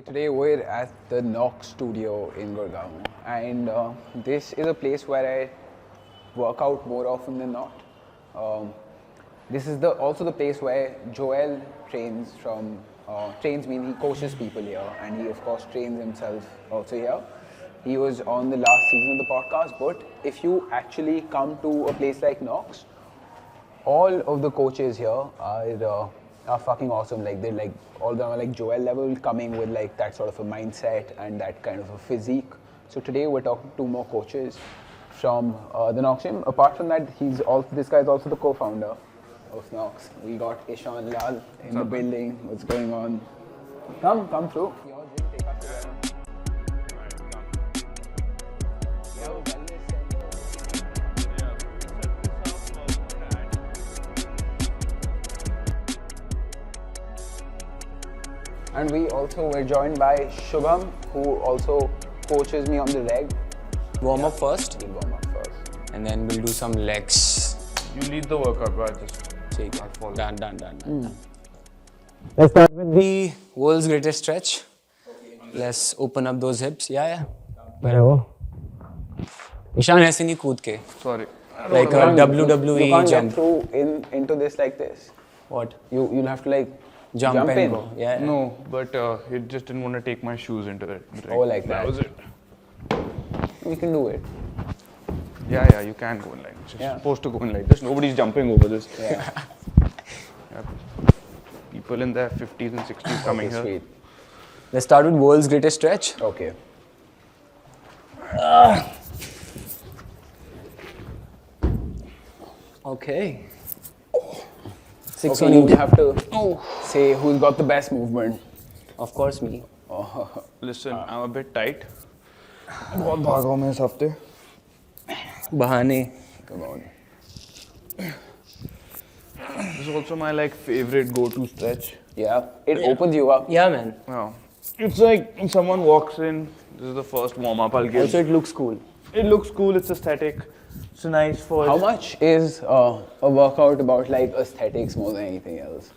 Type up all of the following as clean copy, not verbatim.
Today we're at the Knox studio in Gurugram, and this is a place where I work out more often than not. This is also the place where Joel trains from. Trains mean he coaches people here, and he of course trains himself also here. He was on the last season of the podcast, but if you actually come to a place like Knox, all of the coaches here are fucking awesome. Like they're like all of them are like Joel level, coming with like that sort of a mindset and that kind of a physique. So today we're talking to two more coaches from the Knox gym. Apart from that, this guy is also the co-founder of Knox. We got Ishan Lall in the building. What's going on? Come through. Your gym, take us around. And we also were joined by Shubham, who also coaches me on the reg. Warm up first. We'll warm up first. And then we'll do some legs. You lead the workout, bro. Just Take it. Done. Let's start with the world's greatest stretch. Let's open up those hips. Yeah. Wherever. Ishan ऐसे नहीं कूद के. sorry. Like a WWE you can't jump. get through into this like this. What? You'll have to like Jump in. go. Yeah. No, but he just didn't want to take my shoes into it. Oh, like that. That was it. We can do it. Yeah, you can go in line. It's supposed to go in like this. Nobody's jumping over this. Yeah. People in their 50s and 60s coming here. Sweet. Let's start with world's greatest stretch. Okay. Okay. Okay, you have to say who's got the best movement. Of course, me. Listen, I'm a bit tight. बहुत भागा हूँ मैं इस हफ्ते. बहाने. Come on. This is also my like favorite go-to stretch. Yeah, it opens you up. Yeah, man. Wow. It's like when someone walks in, this is the first warm-up I'll give. Also, it looks cool. It looks cool, it's aesthetic. It's nice for... How much is a workout about like aesthetics more than anything else?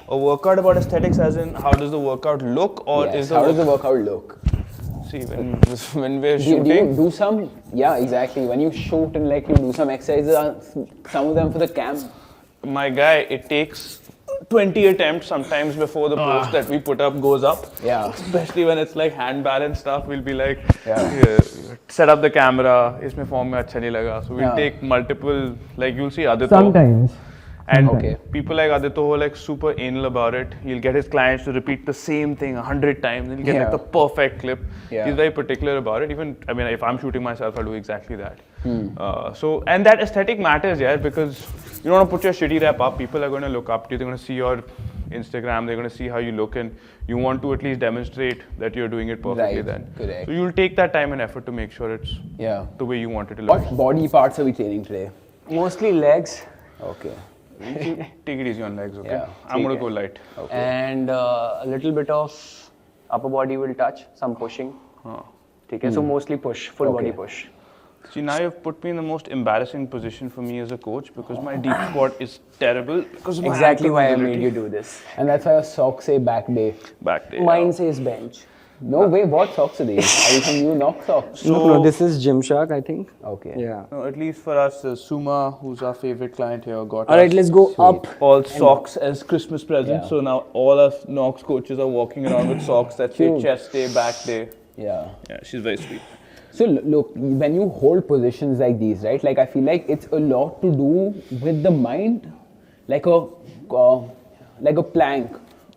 A workout about aesthetics as in how does the workout look or Yes, is the how does the workout look? See, when we're Do shooting... you do some? Yeah, exactly. When you shoot and like you do some exercises, some of them for the cam. My guy, it takes 20 attempts sometimes before the post that we put up goes up. Yeah. Especially when it's like hand balance stuff, we'll be like, Yeah. set up the camera, isme form mein acha nahi laga. So we'll take multiple, like you'll see Aditya. Sometimes. And Okay. people like Aditya who are like super anal about it. He'll get his clients to repeat the same thing 100 times and he'll get like the perfect clip. Yeah. He's very particular about it. Even, I mean, if I'm shooting myself, I'll do exactly that. And that aesthetic matters, yeah, because you don't want to put your shitty rep up. People are going to look up to you. They're going to see your Instagram. They're going to see how you look and you want to at least demonstrate that you're doing it perfectly Right, then. correct. So you'll take that time and effort to make sure it's the way you want it to look. What body parts are we training today? Mostly legs. Okay. Take it easy on legs, okay? Yeah, I'm going to go light. Okay. And a little bit of upper body will touch, some pushing. Okay, so mostly push, full body push. See, now you've put me in the most embarrassing position for me as a coach because my deep squat is terrible because of my Exactly ankle why I mobility. made you do this. And that's why your socks say back day. Back day. Mine says bench. No way, what socks are these? Are you some new Knox socks? No, this is Gymshark, I think. Okay. Yeah. No, at least for us, Suma, who's our favorite client here, got Alright, us let's go up. all socks as Christmas presents. Yeah. So now all us Knox coaches are walking around with socks that say Cute. chest day, back day. Yeah. Yeah, she's very sweet. So look, when you hold positions like these, right? Like I feel like it's a lot to do with the mind, like a plank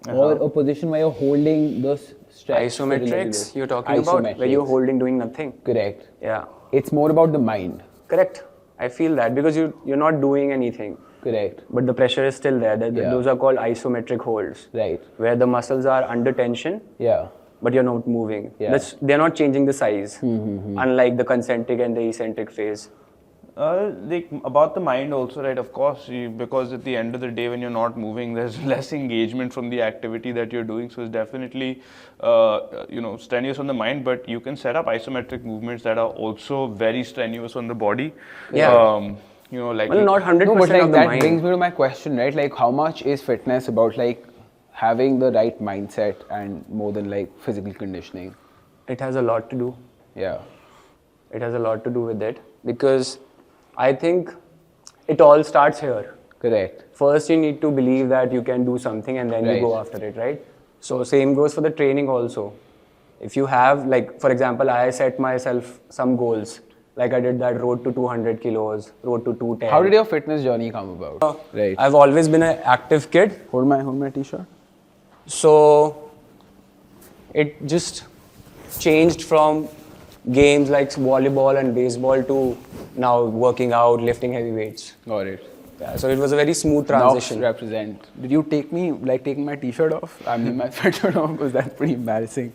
or a position where you're holding the stretch. Isometrics, you're talking about, where you're holding doing nothing. Correct. Yeah. It's more about the mind. Correct. I feel that because you're not doing anything. Correct. But the pressure is still there. Those are called isometric holds. Right. Where the muscles are under tension. Yeah. But you're not moving. Yeah. They're not changing the size, unlike the concentric and the eccentric phase. Like about the mind also, right? Of course, because at the end of the day, when you're not moving, there's less engagement from the activity that you're doing. So it's definitely, strenuous on the mind. But you can set up isometric movements that are also very strenuous on the body. Yeah. Like Well, not 100% No, but like of the that mind. brings me to my question, right? Like, how much is fitness about like having the right mindset and more than like physical conditioning? It has a lot to do. Yeah. It has a lot to do with it because I think it all starts here. Correct. First, you need to believe that you can do something and then you Right. go after it, right? So same goes for the training also. If you have, like, for example, I set myself some goals. Like I did that road to 200 kilos, road to 210. How did your fitness journey come about? Right. I've always been an active kid. Hold my t-shirt. So it just changed from games like volleyball and baseball to now working out, lifting heavy weights. Got it. Yeah, so it was a very smooth Knox transition. represent. Did you take me like taking my t-shirt off? I mean my sweatshirt off, was that pretty embarrassing?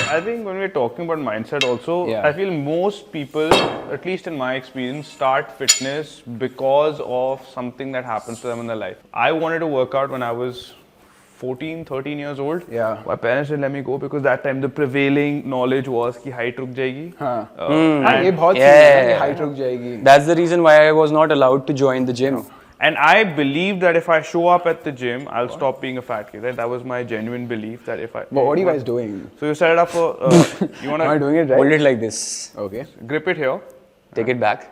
I think when we're talking about mindset also, Yeah. I feel most people, at least in my experience, start fitness because of something that happens to them in their life. I wanted to work out when I was 14, 13 years old. Yeah. My parents didn't let me go because that time the prevailing knowledge was कि height रुक जाएगी. हाँ. And- ये बहुत Yeah. सही है कि height रुक जाएगी. That's the reason why I was not allowed to join the gym. And I believe that if I show up at the gym, I'll stop being a fat kid. Right? That was my genuine belief that if I. But what are you guys doing? So you set it up for. You Am I wanna doing it right? Hold it like this. Okay. grip it here. Take it back.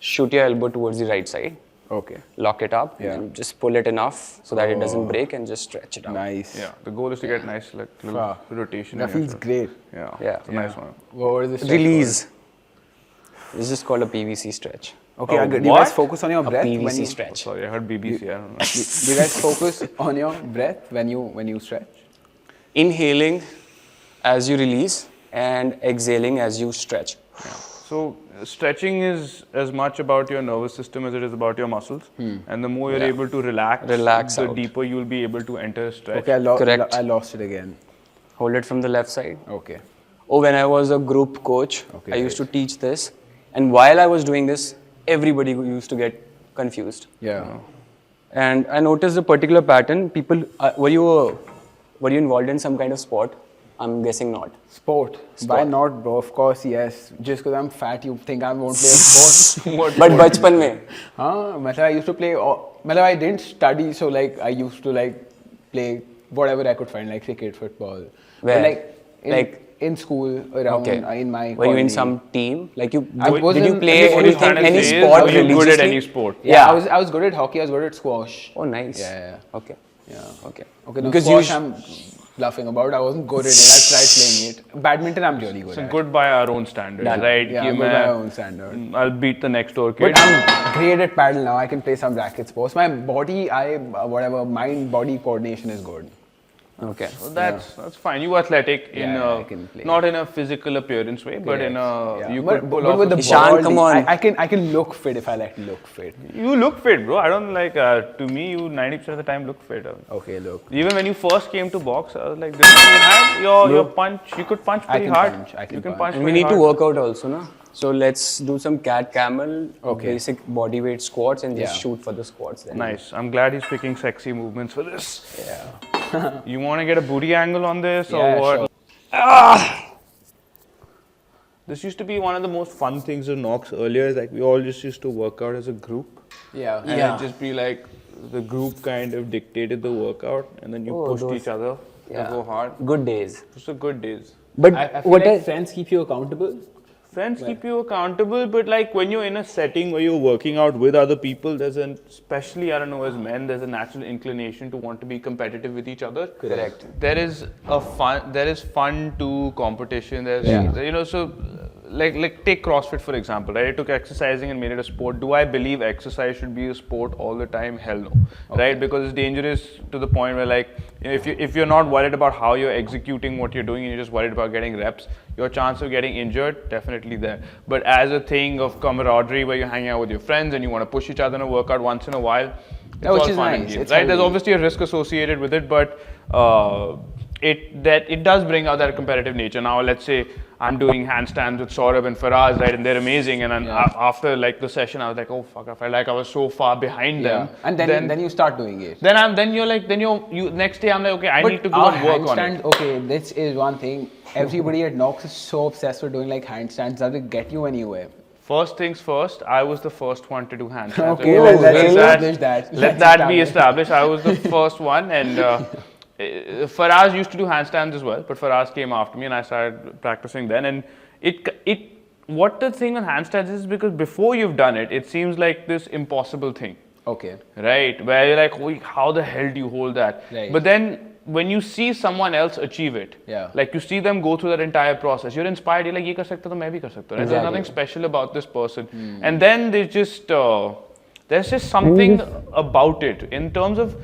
Shoot your elbow towards the right side. Okay. Lock it up. Yeah. And just pull it enough so that it doesn't break and just stretch it out. Nice. Yeah. The goal is to get nice like little Wow. rotation. That in your feels shoulder. great. Yeah. Yeah. It's a nice one. What was the stretch Release. This is called a PVC stretch. called? Okay. Oh, Do you guys what? focus on your A breath when PVC you? stretch. Sorry, I heard BBC. I don't know. Do you guys focus on your breath when you stretch? Inhaling as you release and exhaling as you stretch. So stretching is as much about your nervous system as it is about your muscles. And the more you're able to relax, Relax the out. deeper you'll be able to enter a stretch. Okay. Correct. I lost it again. Hold it from the left side. Okay. Oh, when I was a group coach, Okay, I used to right. teach this. And while I was doing this, everybody used to get confused. Yeah. And I noticed a particular pattern. People, were you involved in some kind of sport? I'm guessing not. Sport. Why not, bro? Of course, yes. Just because I'm fat, you think I won't play a sport? But bachpan mein, मतलब I used to play. मतलब I didn't study, so like I used to like play whatever I could find, like cricket, football. Where? But like in school, around in my. Were you in colony. some team? Like you, I did wasn't- you play what he's anything, trying to any say is, sport were you good at religiously? any sport? Yeah, I was good at hockey. I was good at squash. Oh, nice. Yeah. Okay. Yeah. Okay. Okay. No, Because squash, you I'm bluffing about. I wasn't good at it. I tried playing it. Badminton, I'm really good So at. good by our own standards, Done. right? Yeah, कि I'm good by मैं- my own standard. I'll beat the next door kid. But I'm great at paddle now. I can play some racket sports. My body, mind body coordination is good. Okay. So that's fine. You athletic in Yeah, I can play. not in a physical appearance way, but in a Yeah. you but, could pull but off. with the Ishan, body, come on. I can look fit if I like to look fit. You look fit, bro. I don't like. To me, you 90% of the time look fit. Okay, look. Even when you first came to box, I was like, this one you had your punch. You could punch I pretty can hard. punch, I can you can punch. punch. And we pretty need to hard. work out also, na? So let's do some cat camel, Okay. basic body weight squats, and just Yeah. shoot for the squats. Then. Nice. I'm glad he's picking sexy movements for this. Yeah. You want to get a booty angle on this or Yeah, what? sure. This used to be one of the most fun things of Knox earlier. Is like we all just used to work out as a group. Yeah. And it'd just be like the group kind of dictated the workout and then you Oh, pushed those- each other to go hard. Good days. Those are good days. But I feel what like I, friends keep you accountable. Friends keep you accountable, but like when you're in a setting where you're working out with other people, there's an, especially I don't know, as men, there's a natural inclination to want to be competitive with each other. Correct. There is fun to competition. There's, you know, so like take CrossFit for example, right? I took exercising and made it a sport. Do I believe exercise should be a sport all the time? Hell no, right? Because it's dangerous to the point where like, you know, if you're not worried about how you're executing what you're doing and you're just worried about getting reps, your chance of getting injured definitely there. But as a thing of camaraderie where you're hanging out with your friends and you want to push each other in a workout once in a while, it's which all is fun and nice. games, It's right? There's healthy. obviously a risk associated with it, but it does bring out that competitive nature. Now let's say I'm doing handstands with Saurabh and Faraz, right, and they're amazing, and then after like the session I was like, oh fuck, I felt like I was so far behind them. And then you start doing it. Then you next day I'm like, okay, I need to go our and work on handstand, it. okay, this is one thing. Everybody at Knox is so obsessed with doing like handstands that they get you anywhere. First things first, I was the first one to do handstands. Okay, let's establish that. Let that be established. I was the first one, and Faraz used to do handstands as well, but Faraz came after me, and I started practicing then. And what the thing on handstands is, because before you've done it, it seems like this impossible thing. Okay. Right, where you're like, "Oi, how the hell do you hold that?" Right. But then when you see someone else achieve it, Yeah. like you see them go through that entire process, you're inspired. You're like, "Ye kar sakta to main bhi kar sakta." Right? There's nothing special about this person, and then there's just something about it in terms of.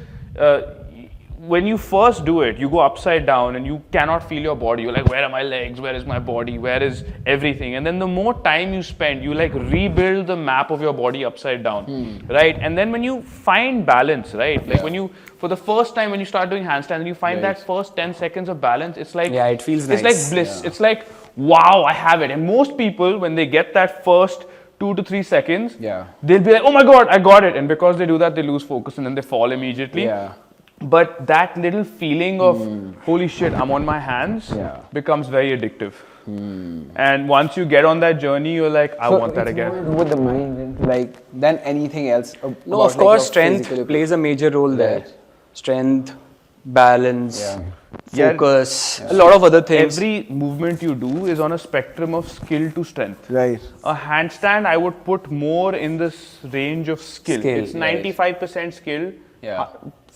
When you first do it, you go upside down and you cannot feel your body. You're like, where are my legs? Where is my body? Where is everything? And then the more time you spend, you like rebuild the map of your body upside down, right? And then when you find balance, right? Like when you, for the first time when you start doing handstands and you find that first 10 seconds of balance, it's like, it feels it's nice. like bliss. It's like, wow, I have it. And most people, when they get that first 2 to 3 seconds, they'll be like, oh my God, I got it. And because they do that, they lose focus and then they fall immediately. Yeah. But that little feeling of holy shit, I'm on my hands becomes very addictive. And once you get on that journey, you're like, I want that again. More to do with the mind, like than anything else. No, of course, strength plays a major role there. Strength, balance, focus, a lot of other things. Every movement you do is on a spectrum of skill to strength. Right. A handstand, I would put more in this range of skill. It's 95% skill.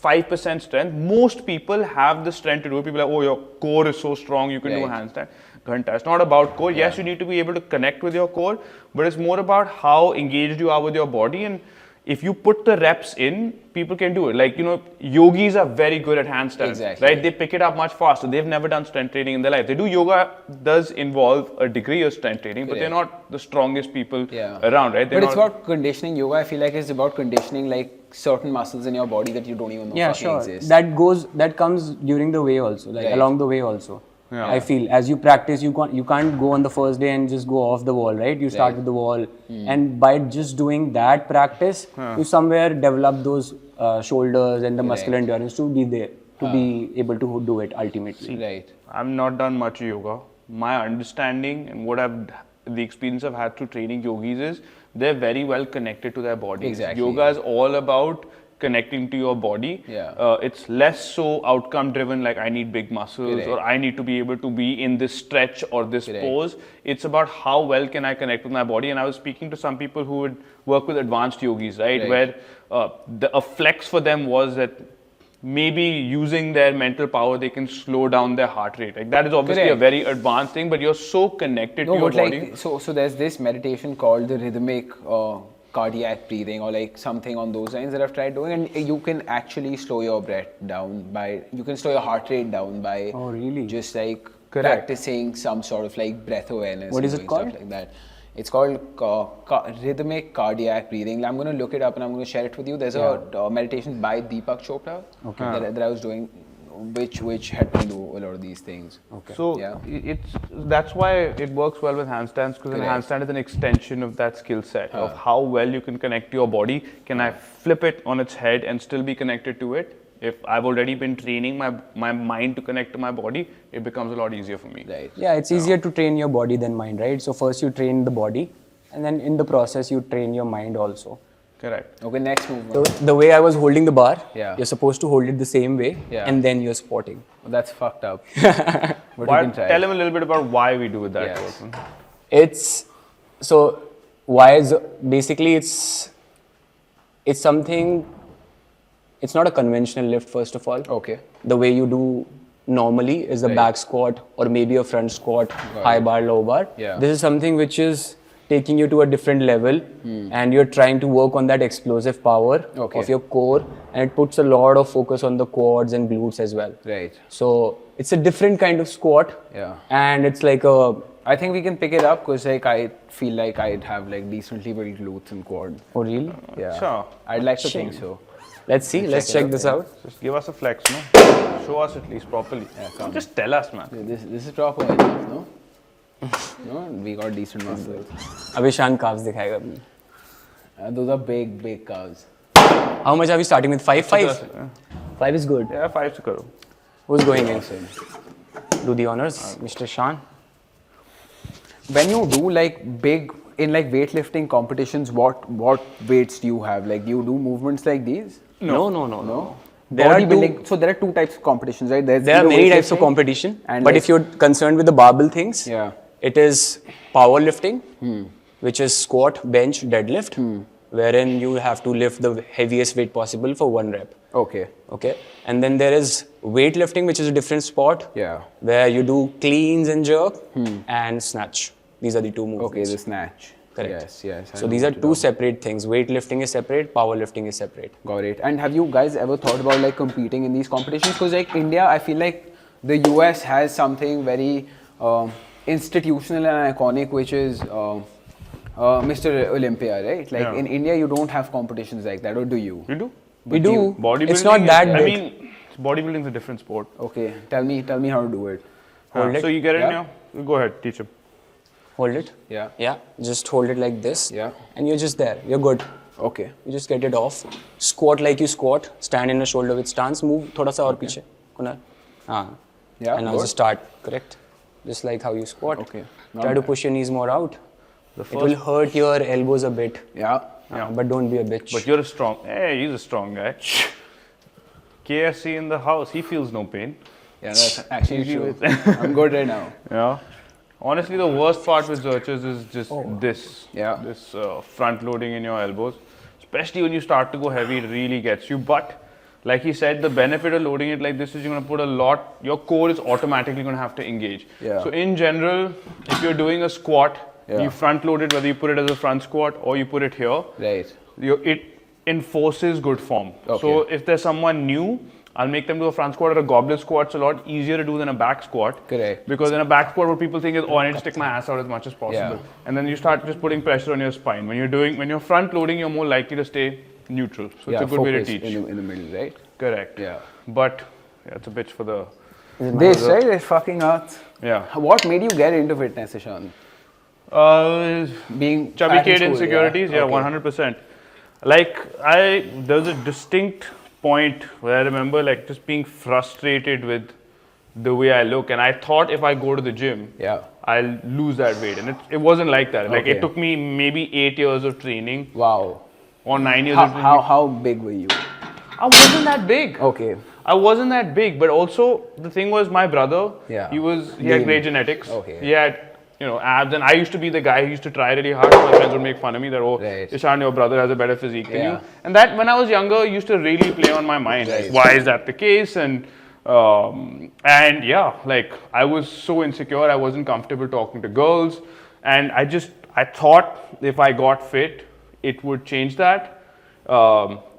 5% strength. Most people have the strength to do it. People are like, oh, your core is so strong, you can do a handstand. Ghanta. It's not about core. Yes, you need to be able to connect with your core, but it's more about how engaged you are with your body. And if you put the reps in, people can do it. Like, yogis are very good at handstands, right? They pick it up much faster. They've never done strength training in their life. They do yoga, does involve a degree of strength training, but they're not the strongest people around, right? But it's about conditioning. Yoga, I feel like it's about conditioning like certain muscles in your body that you don't even know exist. That comes during the way also, like along the way also. I feel as you practice, you can't go on the first day and just go off the wall, right? You start with the wall, and by just doing that practice, you somewhere develop those shoulders and the muscular endurance to be there, to be able to do it ultimately. Right. I've not done much yoga. My understanding and the experience I've had through training yogis is they're very well connected to their bodies. Yoga is all about connecting to your body. It's less so outcome driven, like I need big muscles or I need to be able to be in this stretch or this pose. It's about how well can I connect with my body. And I was speaking to some people who would work with advanced yogis, right? Where a flex for them was that maybe using their mental power, they can slow down their heart rate. Like that is obviously a very advanced thing, but you're so connected to your body. So there's this meditation called the rhythmic cardiac breathing or like something on those lines that I've tried doing, and you can actually slow your breath down you can slow your heart rate down by just like practicing some sort of like breath awareness. What is it called? Stuff like that. It's called rhythmic cardiac breathing. I'm going to look it up and I'm going to share it with you. There's a meditation by Deepak Chopra that I was doing, which had me do a lot of these things. So that's why it works well with handstands, because a handstand is an extension of that skill set of how well you can connect to your body. Can I flip it on its head and still be connected to it? If I've already been training my mind to connect to my body, it becomes a lot easier for me. Right. Yeah, it's easier to train your body than mind, right? So first you train the body, and then in the process you train your mind also. Correct. Okay, next move. So the way I was holding the bar, you're supposed to hold it the same way, and then you're squatting. Well, that's fucked up. But you can try. Tell him a little bit about why we do that. It's so why is basically it's something. It's not a conventional lift, first of all. Okay. The way you do normally is a back squat or maybe a front squat, high bar, low bar. This is something which is taking you to a different level, and you're trying to work on that explosive power of your core, and it puts a lot of focus on the quads and glutes as well. Right. So it's a different kind of squat. And it's like I think we can pick it up because like I feel like I'd have like decently built glutes and quad. Oh really? Yeah. Sure. I'd like to think so. Let's see. Let's check this out. Just give us a flex, no? Show us at least properly. Don't just tell us, man. This is proper enough, no? No, we got decent muscles. Abhi Ishan calves dikhayega apni. Those are big calves. How much are we starting with? 5? 5 is good. Yeah, 5 se karo. Who's going in? Do the honors, Mr. Shan. when you do like big in like weightlifting competitions, what weights do you have? Like, do you do movements like these? No. There are Bodybuilding. So there are two types of competitions, right? There are either many types of weightlifting competition, and but like- if you're concerned with the barbell things, Yeah. it is powerlifting, which is squat, bench, deadlift, wherein you have to lift the heaviest weight possible for 1 rep. Okay. Okay, and then there is weightlifting, which is a different sport. Yeah. Where you do cleans and jerk and snatch. These are the two movements. Okay, the snatch. Correct. Yes. I So know these are what you're two talking separate things. Weightlifting is separate, powerlifting is separate. about. Got it. And have you guys ever thought about like competing in these competitions? Because like India, I feel like the US has something very institutional and iconic, which is Mr. Olympia, right? Like Yeah. in India, you don't have competitions like that, or do you? You do? We do. Bodybuilding. It's not that I big. mean, bodybuilding is a different sport. Okay, tell me how to do it. Hold it. So you get in Yeah. now. Go ahead, teach him. Hold it. Yeah. Yeah. Just hold it like this. Yeah. And you're just there. You're good. Okay. You just get it off. Squat like you squat. Stand in a shoulder width stance. Move thoda sa aur piche. Kunal. Yeah. And now good. just start. Correct. Just like how you squat. Okay. Try to push your knees more out. The It will hurt your elbows a bit. Yeah. But don't be a bitch. But you're a strong. Hey, he's a strong guy. KSC in the house. He feels no pain. Yeah, that's actually true. I'm good right now. Yeah. Honestly, the worst part with Zerches is just this. Yeah. This front loading in your elbows. Especially when you start to go heavy, it really gets you. But like he said, the benefit of loading it like this is you're going to put a lot, your core is automatically going to have to engage. Yeah. So in general, if you're doing a squat, Yeah. you front load it, whether you put it as a front squat or you put it here. Right. It enforces good form. Okay. So if there's someone new, I'll make them do a front squat or a goblet squat. It's a lot easier to do than a back squat. Correct. Because in a back squat, what people think is, oh, I need to stick my ass out as much as possible. Yeah. And then you start just putting pressure on your spine. When you're front loading, you're more likely to stay neutral. So it's a good way to focus teach. in the middle, right? Correct. Yeah. But yeah, it's a bitch for the. This, right? It's fucking nuts. Yeah. What made you get into fitness, Ishan? Being Chubby back in kid school, insecurities, yeah, Okay. 100%. Like there was a distinct point where I remember like just being frustrated with the way I look, and I thought if I go to the gym, Yeah. I'll lose that weight, and it wasn't like that. Like Okay. it took me maybe 8 years of training Wow. or 9 years of training. How big were you? I wasn't that big. Okay. I wasn't that big, but also the thing was my brother. Yeah. He had Lean. great genetics. Okay. He had abs, and I used to be the guy who used to try really hard. My friends would make fun of me that Right. Ishan, your brother has a better physique than Yeah. you. And that when I was younger used to really play on my mind. Like, Right. why is that the case? And yeah, like I was so insecure. I wasn't comfortable talking to girls, and I thought if I got fit, it would change that.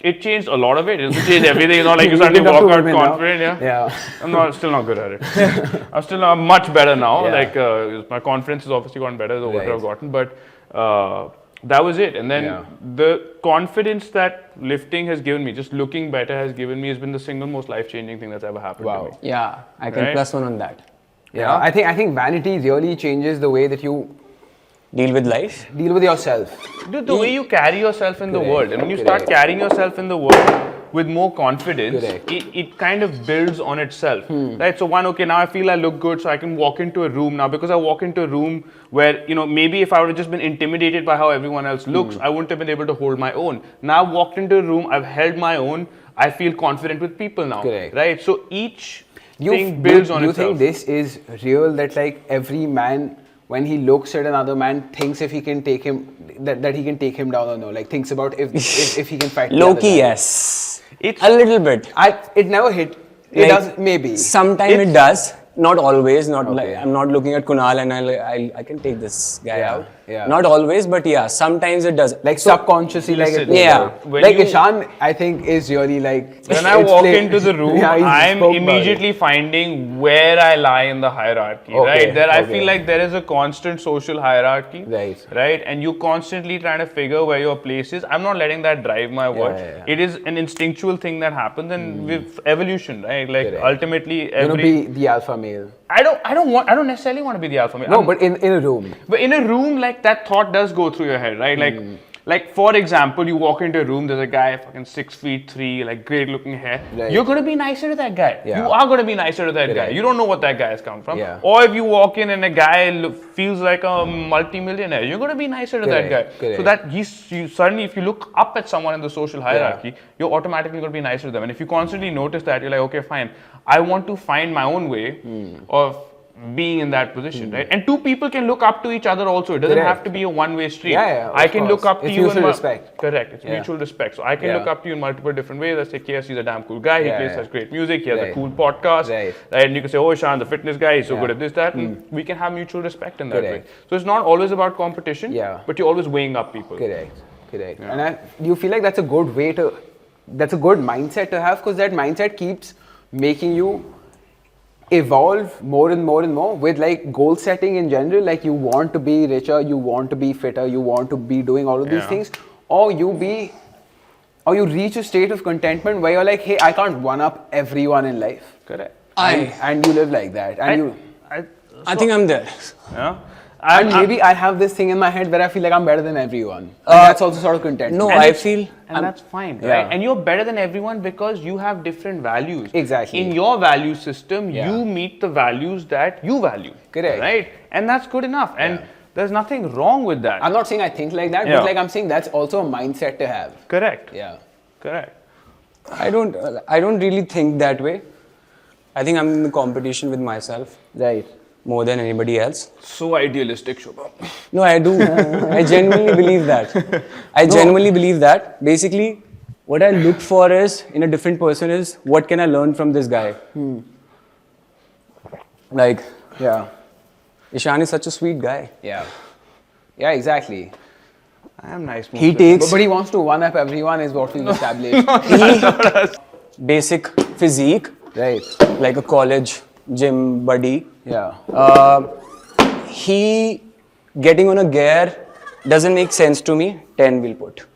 It changed a lot of it. It doesn't change everything. Like you start to Good enough walk to out women now. confident. Yeah. I'm still not good at it. I'm still not much better now. Yeah. Like my confidence has obviously gotten better the older Right. I've gotten, but that was it. And then Yeah. the confidence that lifting has given me, just looking better has given me, has been the single most life-changing thing that's ever happened to Wow. me. Yeah, I can Right. plus one on that. Yeah. I think vanity really changes the way that you Deal with life. deal with yourself. Dude, the way you carry yourself in the Correct. world, and when you Correct. start carrying yourself in the world with more confidence, Correct. it kind of builds on itself, right? So okay, now I feel I look good, so I can walk into a room now, because I walk into a room where, maybe if I would have just been intimidated by how everyone else looks, I wouldn't have been able to hold my own. Now I've walked into a room, I've held my own, I feel confident with people now, Correct. right? So each You thing builds on you itself. think this is real, that like every man, when he looks at another man, thinks if he can take him, that he can take him down or no? Like thinks about if he can fight. the other Low-key, guy. yes. It's- a little bit. It never hit. It Like, does maybe. Sometimes it does. Not always. Not like Okay. I'm not looking at Kunal and I can take this guy Yeah, out. yeah. Not always, but yeah, sometimes it does. Like subconsciously, like it listen, plays yeah. out. When Like you- Ishan, I think is really like. When I it's walk play- into the room, Yeah, he's I'm spoke about it. immediately finding where I lie in the hierarchy, Okay, right? There, I okay. feel like there is a constant social hierarchy, Right. Right, and you constantly trying to figure where your place is. I'm not letting that drive my work. yeah. It is an instinctual thing that happens, and with evolution, right? Like Correct. ultimately, You know, be the alpha male. I don't necessarily want to be the alpha male. No, but in a room. But in a room, like that thought does go through your head, right? Like Like, for example, you walk into a room, there's a guy fucking 6'3", like great looking hair. Right. You're going to be nicer to that guy. Yeah. You are going to be nicer to that guy. Correct. You don't know what that guy has come from. Yeah. Or if you walk in and a guy feels like a multi-millionaire, you're going to be nicer to that guy. Correct. So that suddenly, if you look up at someone in the social hierarchy, you're automatically going to be nicer to them. And if you constantly notice that, you're like, okay, fine. I want to find my own way of being in that position, right? And two people can look up to each other also. It doesn't have to be a one-way street. I can look up to you. Mutual respect. Correct. It's mutual respect. So I can look up to you in multiple different ways. I say, yes, he's a damn cool guy. He plays such great music. He has a cool podcast. Right. And you can say, oh, Ishan, the fitness guy, he's so good at this, that. And we can have mutual respect in that way. So it's not always about competition, but you're always weighing up people. Correct. And you feel like that's a good way to, that's a good mindset to have, because that mindset keeps making you evolve more and more and more with like goal setting in general. Like you want to be richer, you want to be fitter, you want to be doing all of these things, or you reach a state of contentment where you're like, hey, I can't one up everyone in life. Correct. And you live like that. And I think I'm there. Yeah. And maybe I have this thing in my head where I feel like I'm better than everyone. And that's also sort of contentment. No, I feel... And that's fine, right? And you're better than everyone because you have different values. Exactly. In your value system, you meet the values that you value. Correct. Right? And that's good enough. And there's nothing wrong with that. I'm not saying I think like that, but like I'm saying that's also a mindset to have. Correct. Yeah. Correct. I don't really think that way. I think I'm in the competition with myself. Right. More than anybody else. So idealistic, Shubham. No, I do. I genuinely believe that. I genuinely believe that. Basically, what I look for is, in a different person is, what can I learn from this guy? Like, Ishan is such a sweet guy. Yeah, exactly. I am nice. He takes... But he wants to one-up everyone is what we've established. Basic physique. Right. Like a college gym buddy. Yeah. He getting on a gear doesn't make sense to me. 10 will put.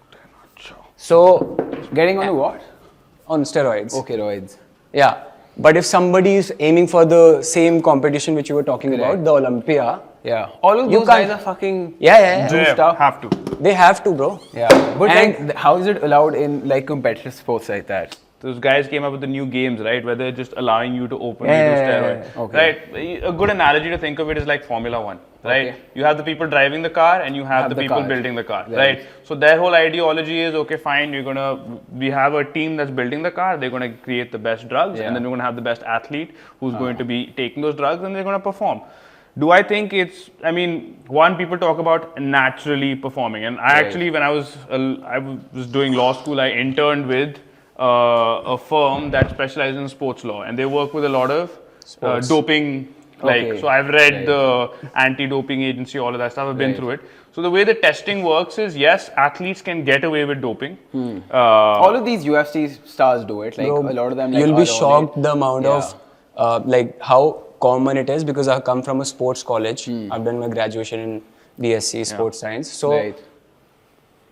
So Getting on a what? on steroids. Okay, roids. Yeah. But if somebody is aiming for the same competition which you were talking about, the Olympia. Yeah. All of You those guys can't- are fucking Juiced up. Have to. They have to, bro. Yeah. But And- like, how is it allowed in like competitive sports like that? Those guys came up with the new games, right? Where they're just allowing you to openly do steroids. Okay. Right? A good analogy to think of it is like Formula One, right? Okay. You have the people driving the car and you have the people car. building the car, right? So their whole ideology is, okay, fine, we have a team that's building the car, they're gonna create the best drugs, and then we're gonna have the best athlete who's going to be taking those drugs and they're gonna perform. Do I think one, people talk about naturally performing, and I actually, when I was doing law school, I interned with a firm that specializes in sports law, and they work with a lot of doping. So I've read the anti-doping agency, all of that stuff. I've been through it. So the way the testing works is, yes, athletes can get away with doping. All of these UFC stars do it. Like Bro, a lot of them. Like, you'll be are shocked the amount of like how common it is, because I come from a sports college. I've done my graduation in BSc sports science. So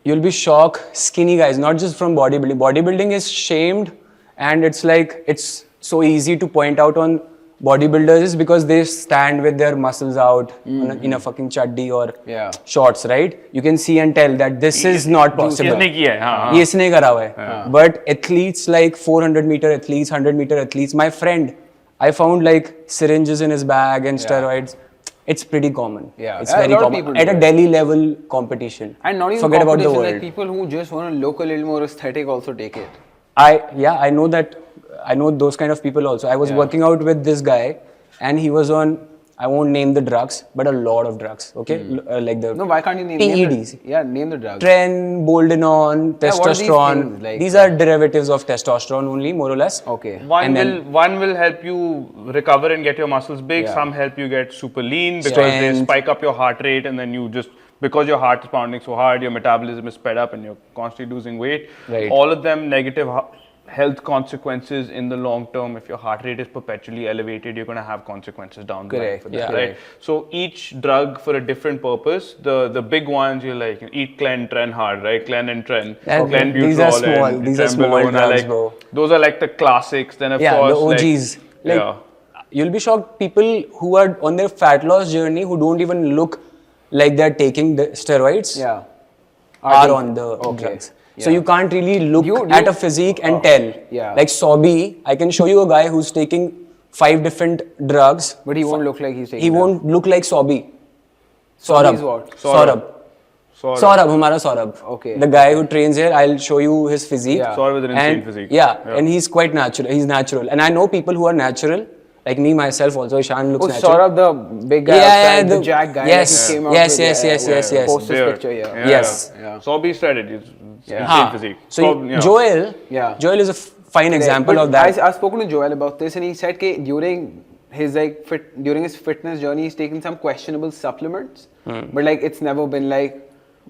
you'll be shocked, skinny guys, not just from bodybuilding. Bodybuilding is shamed, and it's like, it's so easy to point out on bodybuilders is because they stand with their muscles out in a fucking chaddi or shorts, right? You can see and tell that this is not possible. Ye isne kara hua hai. But athletes like 400-meter athletes, 100-meter athletes, my friend, I found like syringes in his bag and steroids. It's pretty common. Yeah, it's very common. At a Delhi level competition. And not even forget about the world. Like people who just want to look a little more aesthetic also take it. I know that. I know those kind of people also. I was working out with this guy, and he was on, I won't name the drugs, but a lot of drugs. Okay, like the why can't you name PEDs? Name the drugs. Tren, Boldenon, testosterone. These are derivatives of testosterone only, more or less. Okay. One will help you recover and get your muscles big. Some help you get super lean because they spike up your heart rate, and then you just, because your heart is pounding so hard, your metabolism is sped up and you're constantly losing weight. Right. All of them negative health consequences in the long term. If your heart rate is perpetually elevated, you're going to have consequences down the line for that, right? So each drug for a different purpose. The big ones, you're like, eat Clen, Tren hard, right? Clen and Tren. Clen, these are small. These are small drugs, bro. Those are like the classics. Then of the course, OGs. You'll be shocked. People who are on their fat loss journey, who don't even look like they're taking the steroids. are on the drugs. So you can't really look at a physique and tell. Yeah. Like Sobi, I can show you a guy who's taking 5 different drugs. But he won't look like he's taking He won't look like Sobi. Saurabh. Sobi's what? Saurabh, hamara Saurabh. Okay. The guy who trains here, I'll show you his physique. Yeah. Saurabh with an insane physique. Yeah, and he's quite natural. He's natural. And I know people who are natural, like me myself also. Ishan looks natural. Saurabh, the big guy outside, the Jack guy. Yes, like he came out yes, with, yes. Post his picture here. Yes. Sobi started. Insane Haan. physique. So Joel is a fine example But of that. I've spoken to Joel about this, and he said that during his fitness journey, he's taken some questionable supplements, but like it's never been like,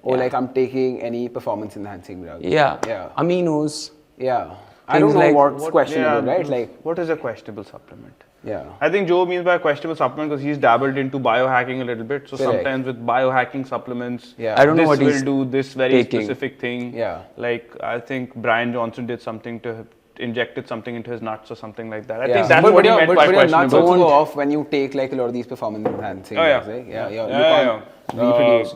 like I'm taking any performance enhancing drug. Yeah. Yeah. Aminos. Yeah. I don't know like- what's questionable, right? Like, what is a questionable supplement? yeah. I think Joe means by questionable supplement because he's dabbled into biohacking a little bit. So Correct. sometimes with biohacking supplements, Yeah. I don't know this what will he's do this very taking. specific thing. Yeah. Like I think Brian Johnson did something to injected something into his nuts or something like that. I Yeah. think that's but what he your- meant but by your nuts questionable. also go off when you take like a lot of these performance enhancing Oh, yeah. drugs, right? Yeah. Yeah.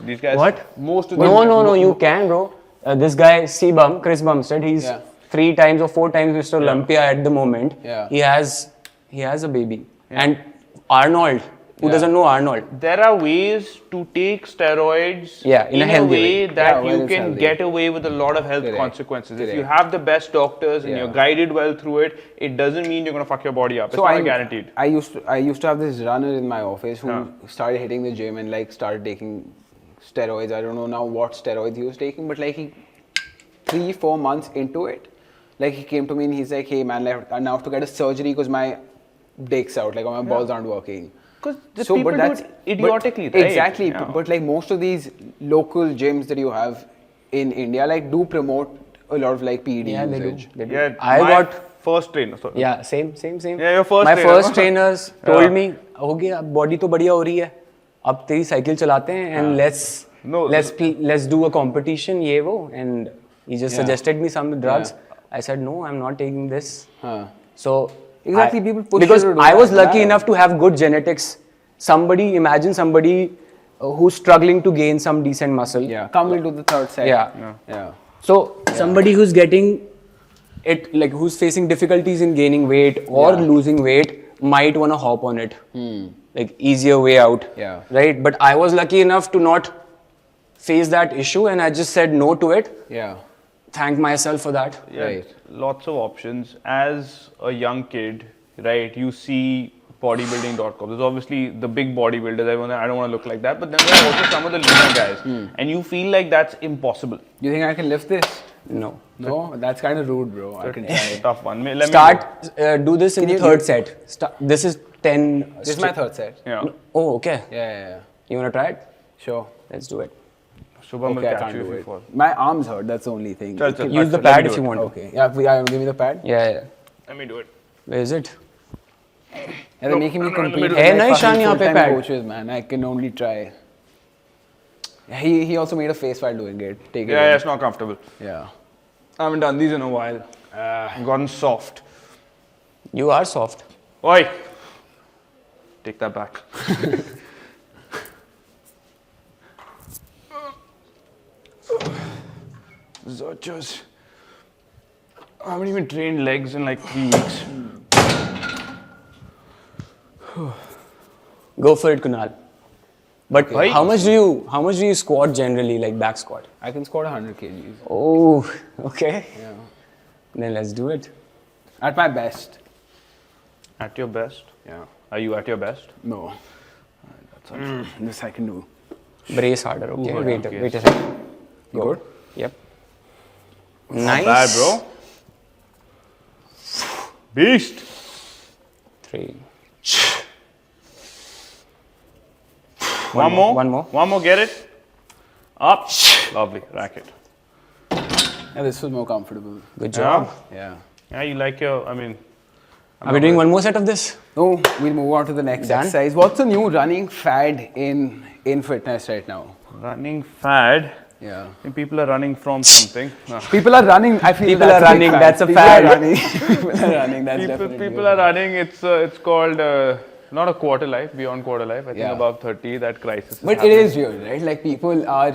These guys. What? Most of No, you can, bro. This guy, Chris Bumstead, he's 3 times or 4 times Mr. Olympia at the moment. Yeah. He has a baby. And Arnold, who doesn't know Arnold? There are ways to take steroids in a healthy way way. that Yeah, you well, can healthy. get away with a lot of health Correct. consequences. If Correct. you have the best doctors and Yeah. you're guided well through it, it doesn't mean you're going to fuck your body up. It's So not guaranteed. I used to have this runner in my office who started hitting the gym and like started taking steroids. I don't know now what steroids he was taking, but like he 3-4 months into it, like he came to me and he's like, "Hey man, like, I now have to get a surgery because my dick's out, like my balls aren't working." Because people do it idiotically, right? Exactly, Yeah. but like most of these local gyms that you have in India, like do promote a lot of like PED Yeah, they do. usage. They do. Yeah, I my got first trainer. Sorry. Yeah, same. Yeah, your first My trainer. first trainers told me, हो गया, body तो बढ़िया हो रही है, अब तेरी cycle चलाते हैं and let's do a competition ये वो, and he just suggested me some drugs. I said no, I'm not taking this. So Exactly, people push because you to do I was that. lucky Yeah. enough to have good genetics. Imagine somebody who's struggling to gain some decent muscle. Yeah, come we'll do the third set. Yeah. So somebody who's getting it, like who's facing difficulties in gaining weight or losing weight, might want to hop on it, like easier way out. Yeah. Right. But I was lucky enough to not face that issue, and I just said no to it. Yeah. Thank myself for that. Yeah, Right. lots of options. As a young kid, right, you see bodybuilding.com. There's obviously the big bodybuilders. I don't want to look like that. But then there are also some of the leaner guys. And you feel like that's impossible. You think I can lift this? No. No, that's kind of rude, bro. I can try it. Tough one. Let me Start. Do this in the you- third set. This is 10. This is my third set. Yeah. Oh, okay. Yeah. You wanna try it? Sure. Let's do it. Shubham will Okay, I catch can't you if do you it. fall. My arms hurt. That's the only thing. Chal, chal. Use the Let me pad do if you it. want to. Okay. Yeah, give me the pad. Yeah. Let me do it. Where is it? Yeah, they're making me compete with Hey, like no, Ishan, fucking yahan pe full-time pad. coaches, man. I can only try. He also made a face while doing it. Take it. Yeah, in. it's not comfortable. Yeah. I haven't done these in a while. I've gotten soft. You are soft. Oi! Take that back. Zochos. I haven't even trained legs in like 3 weeks. Go for it, Kunal. But Right. how much do you squat generally, like back squat? I can squat 100 kgs. Oh, okay. Yeah. Then let's do it. At my best. At your best? Yeah. Are you at your best? No. This I can do. Brace harder, okay? Ooh, Wait, okay. wait a second. You good? Yep. Not Nice. bad, bro. Beast! 3. One more. One more. Get it? Up. Lovely. Racket. Yeah, this was more comfortable. Good job. Yeah. Yeah, you like your, I mean. Are we doing one more set of this? No, we'll move on to the next Done? exercise. What's the new running fad in fitness right now? Running fad. Yeah. And people are running from something. People are running. I feel People that's are a big running, fad. that's a People fad. Are running. People are running. That's definitely People a are fad. running. It's called not a quarter life, beyond quarter life. I think Yeah. above 30, that crisis. But it is real, right? Like people are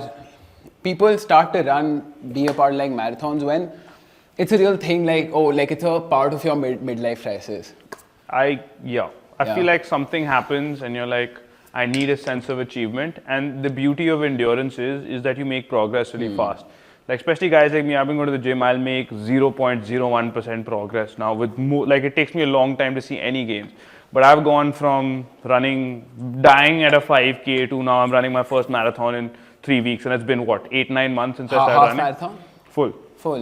people start to be a part of like marathons when it's a real thing, like, oh, like it's a part of your midlife crisis. I Yeah. feel like something happens and you're like, I need a sense of achievement. And the beauty of endurance is that you make progress really fast. Like especially guys like me, I've been going to the gym, I'll make 0.01% progress now with like it takes me a long time to see any gains. But I've gone from dying at a 5K to now I'm running my first marathon in 3 weeks, and it's been what, 8-9 months since I started Half running? marathon? Full.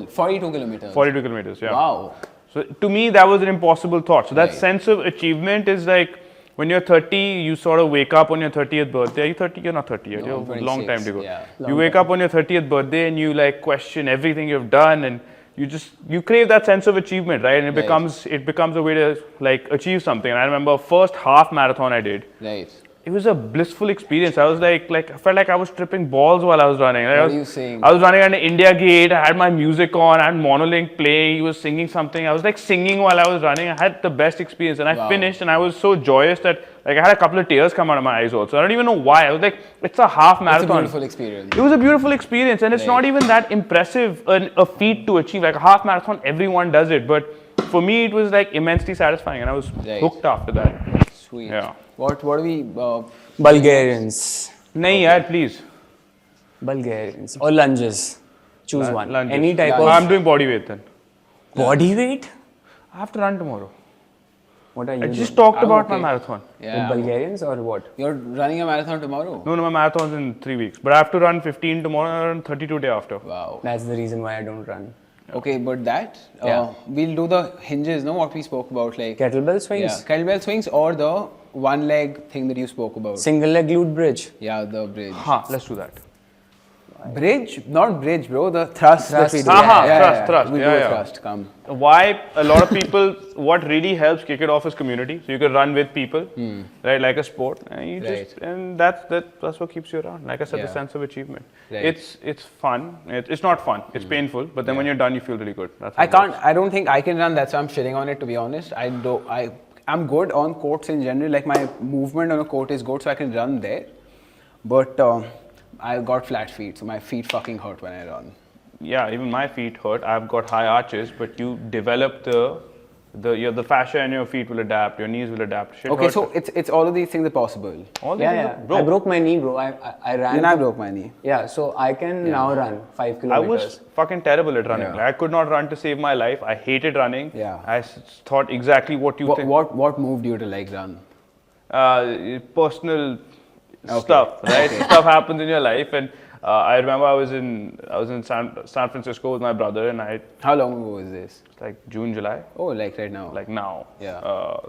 42 kilometers. 42 kilometers, yeah. Wow. So to me, that was an impossible thought. So that Right. sense of achievement is like, when you're 30, you sort of wake up on your 30th birthday. Are you 30? You're not 30 yet. No, You have I'm a long 26, time to go. yeah. You wake up on your 30th birthday and you like question everything you've done, and you crave that sense of achievement, right? And it becomes a way to like achieve something. And I remember first half marathon I did. Right. It was a blissful experience. I was like I felt like I was tripping balls while I was running. Like, What are you saying? I was running at India Gate. I had my music on. I had Monolink playing. He was singing something. I was like singing while I was running. I had the best experience, and I Wow. finished, and I was so joyous that like I had a couple of tears come out of my eyes. Also, I don't even know why. I was like, it's a half It's a marathon. beautiful experience. It was a beautiful experience, and it's Right. not even that impressive a feat to achieve. Like a half marathon, everyone does it, but for me, it was like immensely satisfying, and I was Right. hooked after that. Sweet. Yeah. What do we... Bulgarians. Nahi, yaar, please. Bulgarians. Or lunges. Choose one. Lunges. Any type Lunge. of I'm doing body weight then. body weight? I have to run tomorrow. What are you I just doing? talked I'm about my okay. marathon. Yeah. With Bulgarians or what? You're running a marathon tomorrow? No, my marathon's in 3 weeks. But I have to run 15 tomorrow and I run 32 day after. Wow. That's the reason why I don't run. Okay, but Yeah. we'll do the hinges, no? What we spoke about, like... Kettlebell swings? Yeah, kettlebell swings or the one leg thing that you spoke about. Single leg glute bridge. Yeah, the bridge. Let's do that. Bridge? Not bridge, bro. The thrust that we do. Thrust. We do a thrust, come. Why a lot of people, what really helps kick it off is community. So you can run with people, right? Like a sport. And you Right. and that's what keeps you around. Like I said, the Yeah. sense of achievement. Right. It's fun. It's not fun. It's painful. But then when you're done, you feel really good. That's I what it can't, I don't think I can run, that's why I'm shitting on it, to be honest. I'm good on courts in general, like my movement on a court is good, so I can run there. But I got flat feet, so my feet fucking hurt when I run. Yeah, even my feet hurt. I've got high arches, but you develop the fascia in your feet will adapt, your knees will adapt. Shit Okay, hurts. so it's all of these things are possible. All these Yeah, things yeah. bro. I broke my knee, bro. I ran. Then I broke my knee. Yeah, so I can now run 5 I kilometers. was fucking terrible at running. Yeah. Like, I could not run to save my life. I hated running. Yeah. I thought exactly what you think. What moved you to like run? Personal stuff, right? Stuff happens in your life, and I remember I was in San Francisco with my brother, and How long ago was this? like June, July, Oh, like right now. like now. Yeah.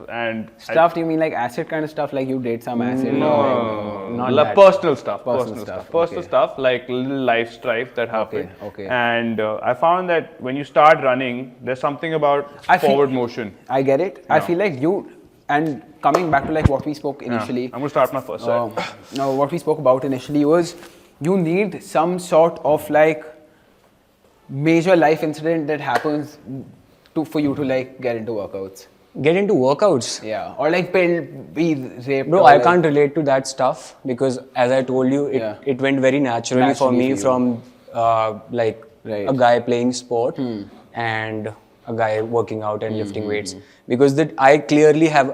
And Stuff? Do you mean like acid kind of stuff? Like you did some acid? Not like that. personal stuff. Personal stuff, Personal okay. stuff, like little life strife that happened. Okay. And I found that when you start running, there's something about forward motion. I get it. I feel like you, and coming back to like what we spoke initially. I'm gonna start my first set. No, what we spoke about initially was you need some sort of like major life incident that happens for you to like get into workouts. Get into workouts. Yeah, or like be raped. Bro, or I like, can't relate to that stuff because, as I told you, it went very naturally for Naturally me for you. from like Right. a guy playing sport and a guy working out and lifting weights. Because I clearly have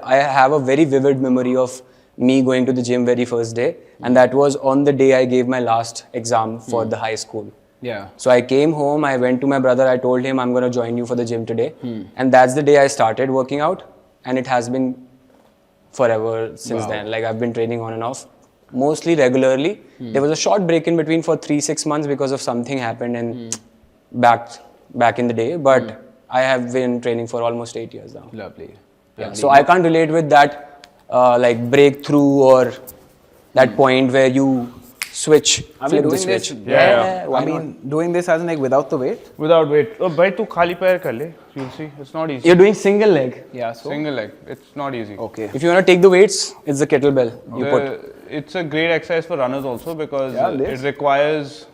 a very vivid memory of me going to the gym very first day, and that was on the day I gave my last exam for the high school. Yeah. So I came home, I went to my brother, I told him I'm going to join you for the gym today. And that's the day I started working out, and it has been forever since then. Like I've been training on and off, mostly regularly. There was a short break in between for 3-6 months because of something happened and back in the day, but I have been training for almost 8 years now. Lovely. Yeah, so I can't relate with that like breakthrough or that point where you switch, I mean, flip the doing switch. this, Why I mean, doing this as in like without the weight. Without weight. Oh, bhai, tu khali pair kar le. You'll see. It's not easy. You're doing single leg. Yeah. So. Single leg. It's not easy. Okay. If you want to take the weights, it's the kettlebell you put. It's a great exercise for runners also because Yeah, it requires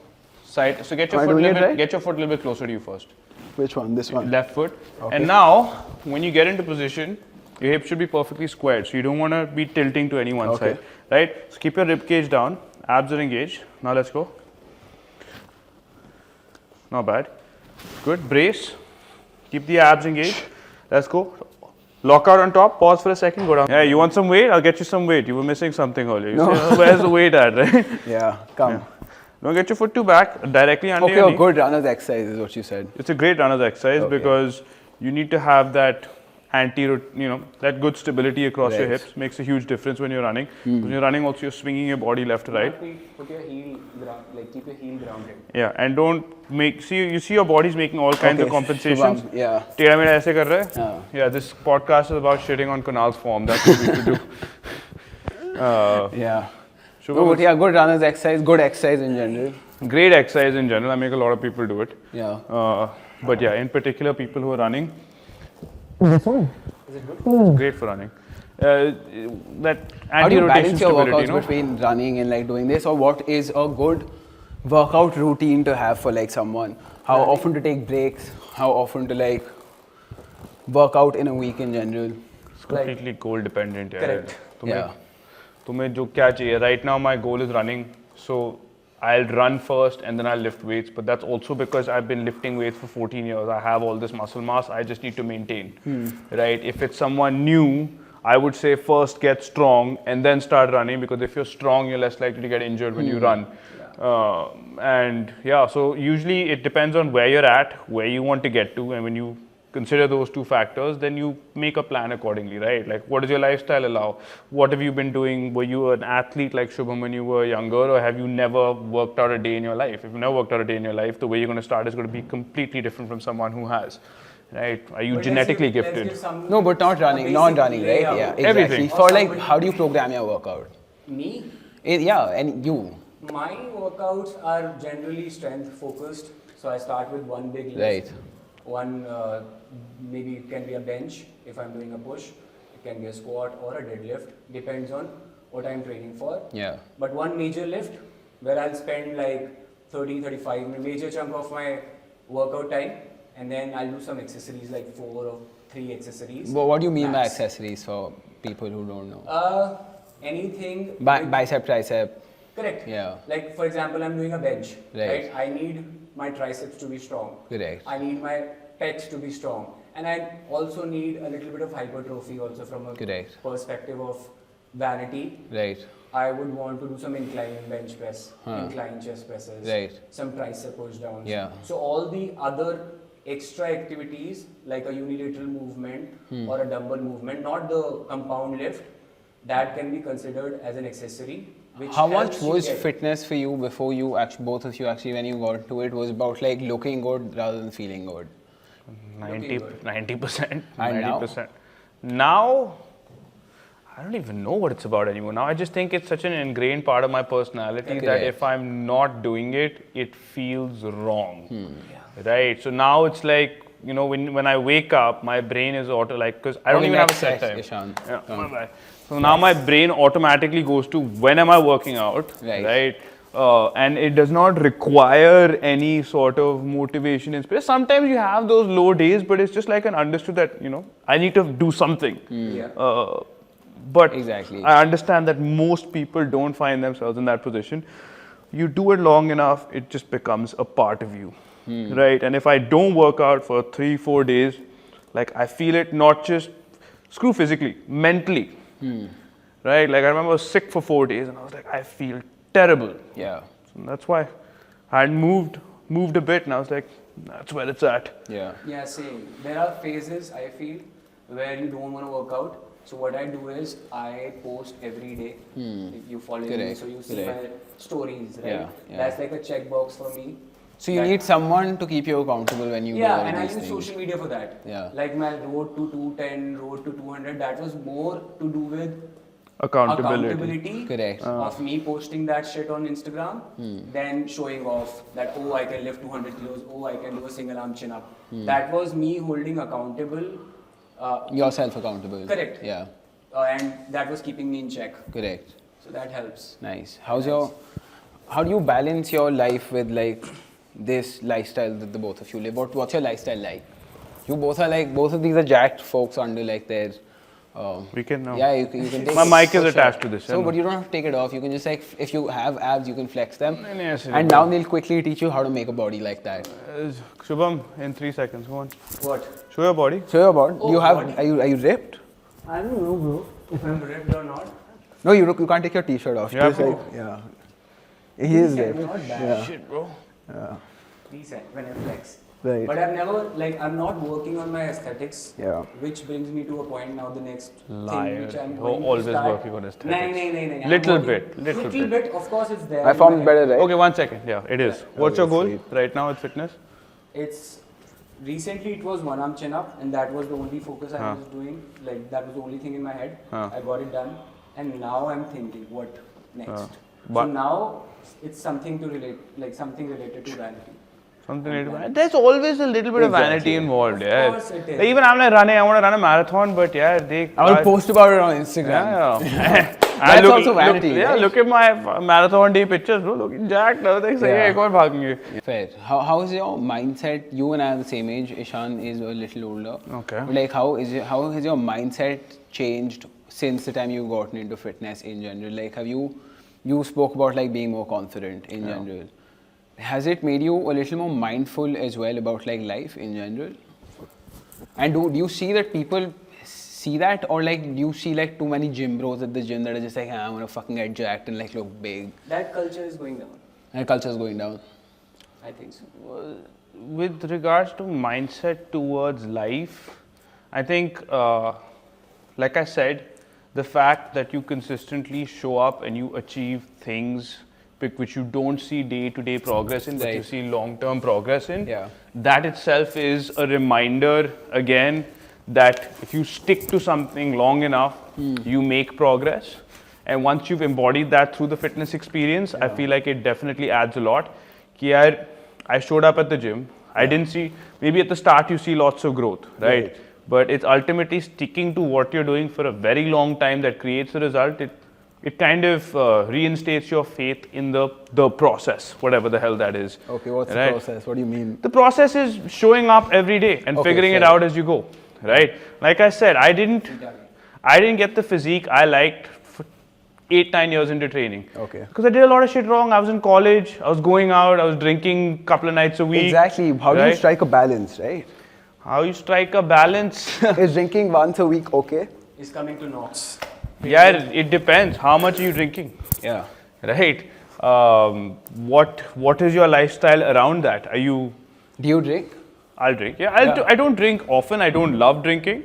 side. So get your Am I foot a doing little it bit. right? Get your foot a little bit closer to you first. Which one? This one. Left foot. And now, when you get into position, your hip should be perfectly squared. So you don't want to be tilting to any one side, right? So keep your rib cage down. Abs are engaged. Now let's go. Not bad. Good. Brace. Keep the abs engaged. Let's go. Lock out on top. Pause for a second. Go down. Yeah, you want some weight? I'll get you some weight. You were missing something earlier. You say, "Oh, where's the weight at?" Right? Yeah, come. Don't get your foot too back. Directly under Okay, your a knee. good runner's exercise is what you said. It's a great runner's exercise because you need to have that that good stability across your Right. hips. Makes a huge difference when you're running. When you're running, also you're swinging your body left to right. Put your heel keep your heel grounded. Yeah, and don't you see your body's making all kinds of compensations. Shubham, yeah. Tera mera aise kar raha hai? हाँ. Yeah, this podcast is about shitting on Kunal's form. That's what we should do. Yeah. Shubham, No, but yeah, good runner's exercise, good exercise in general. great exercise in general. I make a lot of people do it. Yeah. But yeah, in particular, people who are running. This one? Is it good? It's great for running. That How do you anti-rotation balance your stability, workouts you know? between running and like doing this, or what is a good workout routine to have for like someone? How often to take breaks? How often to like work out in a week in general? It's completely goal dependent. Correct. Yeah. तुम्हें जो क्या चाहिए? Right now my goal is running, so I'll run first and then I'll lift weights. But that's also because I've been lifting weights for 14 years. I have all this muscle mass. I just need to maintain, right? If it's someone new, I would say first get strong and then start running, because if you're strong, you're less likely to get injured when you run. And yeah, so usually it depends on where you're at, where you want to get to, and when you consider those two factors, then you make a plan accordingly, right? Like, what does your lifestyle allow? What have you been doing? Were you an athlete like Shubham when you were younger, or have you never worked out a day in your life? If you've never worked out a day in your life, the way you're going to start is going to be completely different from someone who has, right? Are you genetically gifted? No, but not running, non-running, right? Yeah, exactly. Everything. For like, how do you program your workout? Me? Yeah, and you. My workouts are generally strength focused. So I start with one big lift. Right. One, maybe it can be a bench if I'm doing a push. It can be a squat or a deadlift. Depends on what I'm training for. Yeah. But one major lift where I'll spend like 30, 35, major chunk of my workout time. And then I'll do some accessories like 4 or 3 accessories. But what do you mean by Max. accessories for people who don't know? Anything. with- Bicep, tricep. Correct. Yeah. Like for example, I'm doing a bench. Right. I need my triceps to be strong. Correct. I need my pecs to be strong. And I also need a little bit of hypertrophy also from a Correct. perspective of vanity. Right. I would want to do some incline bench press, incline chest presses, Right. some tricep push downs. Yeah. So all the other extra activities like a unilateral movement or a dumbbell movement, not the compound lift, that can be considered as an accessory. Which How much helps you was get- fitness for you before you actually, both of you actually, when you got to it, was about like looking good rather than feeling good? 90%. And now? 90%. Now, I don't even know what it's about anymore. Now I just think it's such an ingrained part of my personality that Correct. if I'm not doing it, it feels wrong. Right? So now it's like, when I wake up, my brain is because I don't even have a set time. Ishan. Yeah, my bad. So now my brain automatically goes to when am I working out, Right. And it does not require any sort of motivation. Inspiration. Sometimes you have those low days, but it's just like an understood that I need to do something. But Exactly. I understand that most people don't find themselves in that position. You do it long enough, it just becomes a part of you, right? And if I don't work out for 3-4 days, like I feel it not just screw physically, mentally, right? Like I remember I was sick for 4 days and I was like, I feel terrible. Yeah. So that's why I had moved a bit and I was like, that's where it's at. Yeah. Yeah, same. There are phases, I feel, where you don't want to work out. So what I do is I post every day. If you follow me, Correct. so you see my Correct. stories, right? Yeah. That's like a checkbox for me. So you need someone to keep you accountable when you do Yeah, all and I these use things. social media for that. Yeah. Like my road to 210, road to 200, that was more to do with Accountability. Correct. of me posting that shit on Instagram than showing off that, oh, I can lift 200 kilos, oh, I can do a single arm chin up. That was me holding accountable. Yourself accountable. Correct. Yeah. And that was keeping me in check. Correct. So that helps. Nice. How do you balance your life with like this lifestyle that the both of you live? What's your lifestyle like? You both are like, both of these are jacked folks under like their We can now. Yeah, you can take My it, mic is for attached to this. So, but you don't have to take it off. You can just like, if you have abs, you can flex them. Yes, And now they'll quickly teach you how to make a body like that. Shubham, in 3 seconds, go on. What? Show your body. So your body, Oh, you have, body. are you ripped? I don't know, bro. If I'm ripped or not. No, you can't take your t-shirt off. Yeah, Just bro. like, yeah. He is ripped. Not bad. Yeah. Shit, bro. Decent when I flex. Right. But I've never, like, I'm not working on my aesthetics. Yeah. Which brings me to a point now, the next Liar. thing which I'm You're going always to start. working on aesthetics. No. Little bit. Little bit, of course it's there. I in formed my better, head. right? Okay, 1 second. Yeah, it is. What's your goal sweet. right now with fitness? It's, recently it was one arm chin up and that was the only focus I was doing. Like, that was the only thing in my head. I got it done. And now I'm thinking, what next? So But- now it's something to relate, like something related to vanity. Something related. There's always a little bit of vanity involved. Yeah. course it is. Like, even I'm like running. I want to run a marathon, but yeah, I will post about it on Instagram. Yeah. That's also vanity, Yeah, right? look at my marathon day pictures, bro. Looking jacked. I was like, Yeah. एक और भागेंगे. Fair. How is your mindset? You and I are the same age. Ishan is a little older. Okay. But like, how has your mindset changed since the time you've gotten into fitness in general? Like, you spoke about like being more confident in general. Has it made you a little more mindful as well about like life in general? And do you see that people see that, or like do you see like too many gym bros at the gym that are just like, I want to fucking get jacked and like look big? That culture is going down. And culture is going down. I think so. With regards to mindset towards life, I think, like I said, the fact that you consistently show up and you achieve things which you don't see day-to-day progress in, but you Right. see long-term progress in, Yeah. that itself is a reminder again that if you stick to something long enough, you make progress. And once you've embodied that through the fitness experience, I feel like it definitely adds a lot. Ki yaar, I showed up at the gym. I didn't see, maybe at the start you see lots of growth, right? But it's ultimately sticking to what you're doing for a very long time that creates the result. It kind of reinstates your faith in the process, whatever the hell that is. Okay, what's right? the process? What do you mean? The process is showing up every day and Okay, figuring it fair. out as you go, right? Like I said, I didn't get the physique I liked for 8-9 years into training. Okay. Because I did a lot of shit wrong. I was in college. I was going out. I was drinking a couple of nights a week. Exactly. How do you right? strike a balance, right? How you strike a balance? Is drinking once a week okay? Is coming to knox. Yeah, it depends. How much are you drinking? Yeah. Right. What is your lifestyle around that? Are you? Do you drink? I'll drink. Yeah, I don't drink often. I don't love drinking,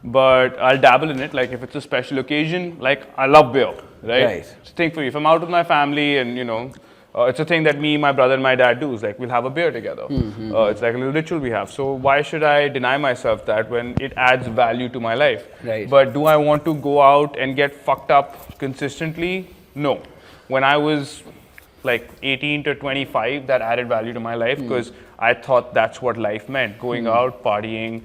but I'll dabble in it. Like if it's a special occasion, like I love beer, right? Right. It's a thing for me. If I'm out with my family and it's a thing that me, my brother, and my dad do. Is like we'll have a beer together. It's like a little ritual we have. So why should I deny myself that when it adds value to my life? Right. But do I want to go out and get fucked up consistently? No. When I was like 18 to 25, that added value to my life because I thought that's what life meant. Going out, partying,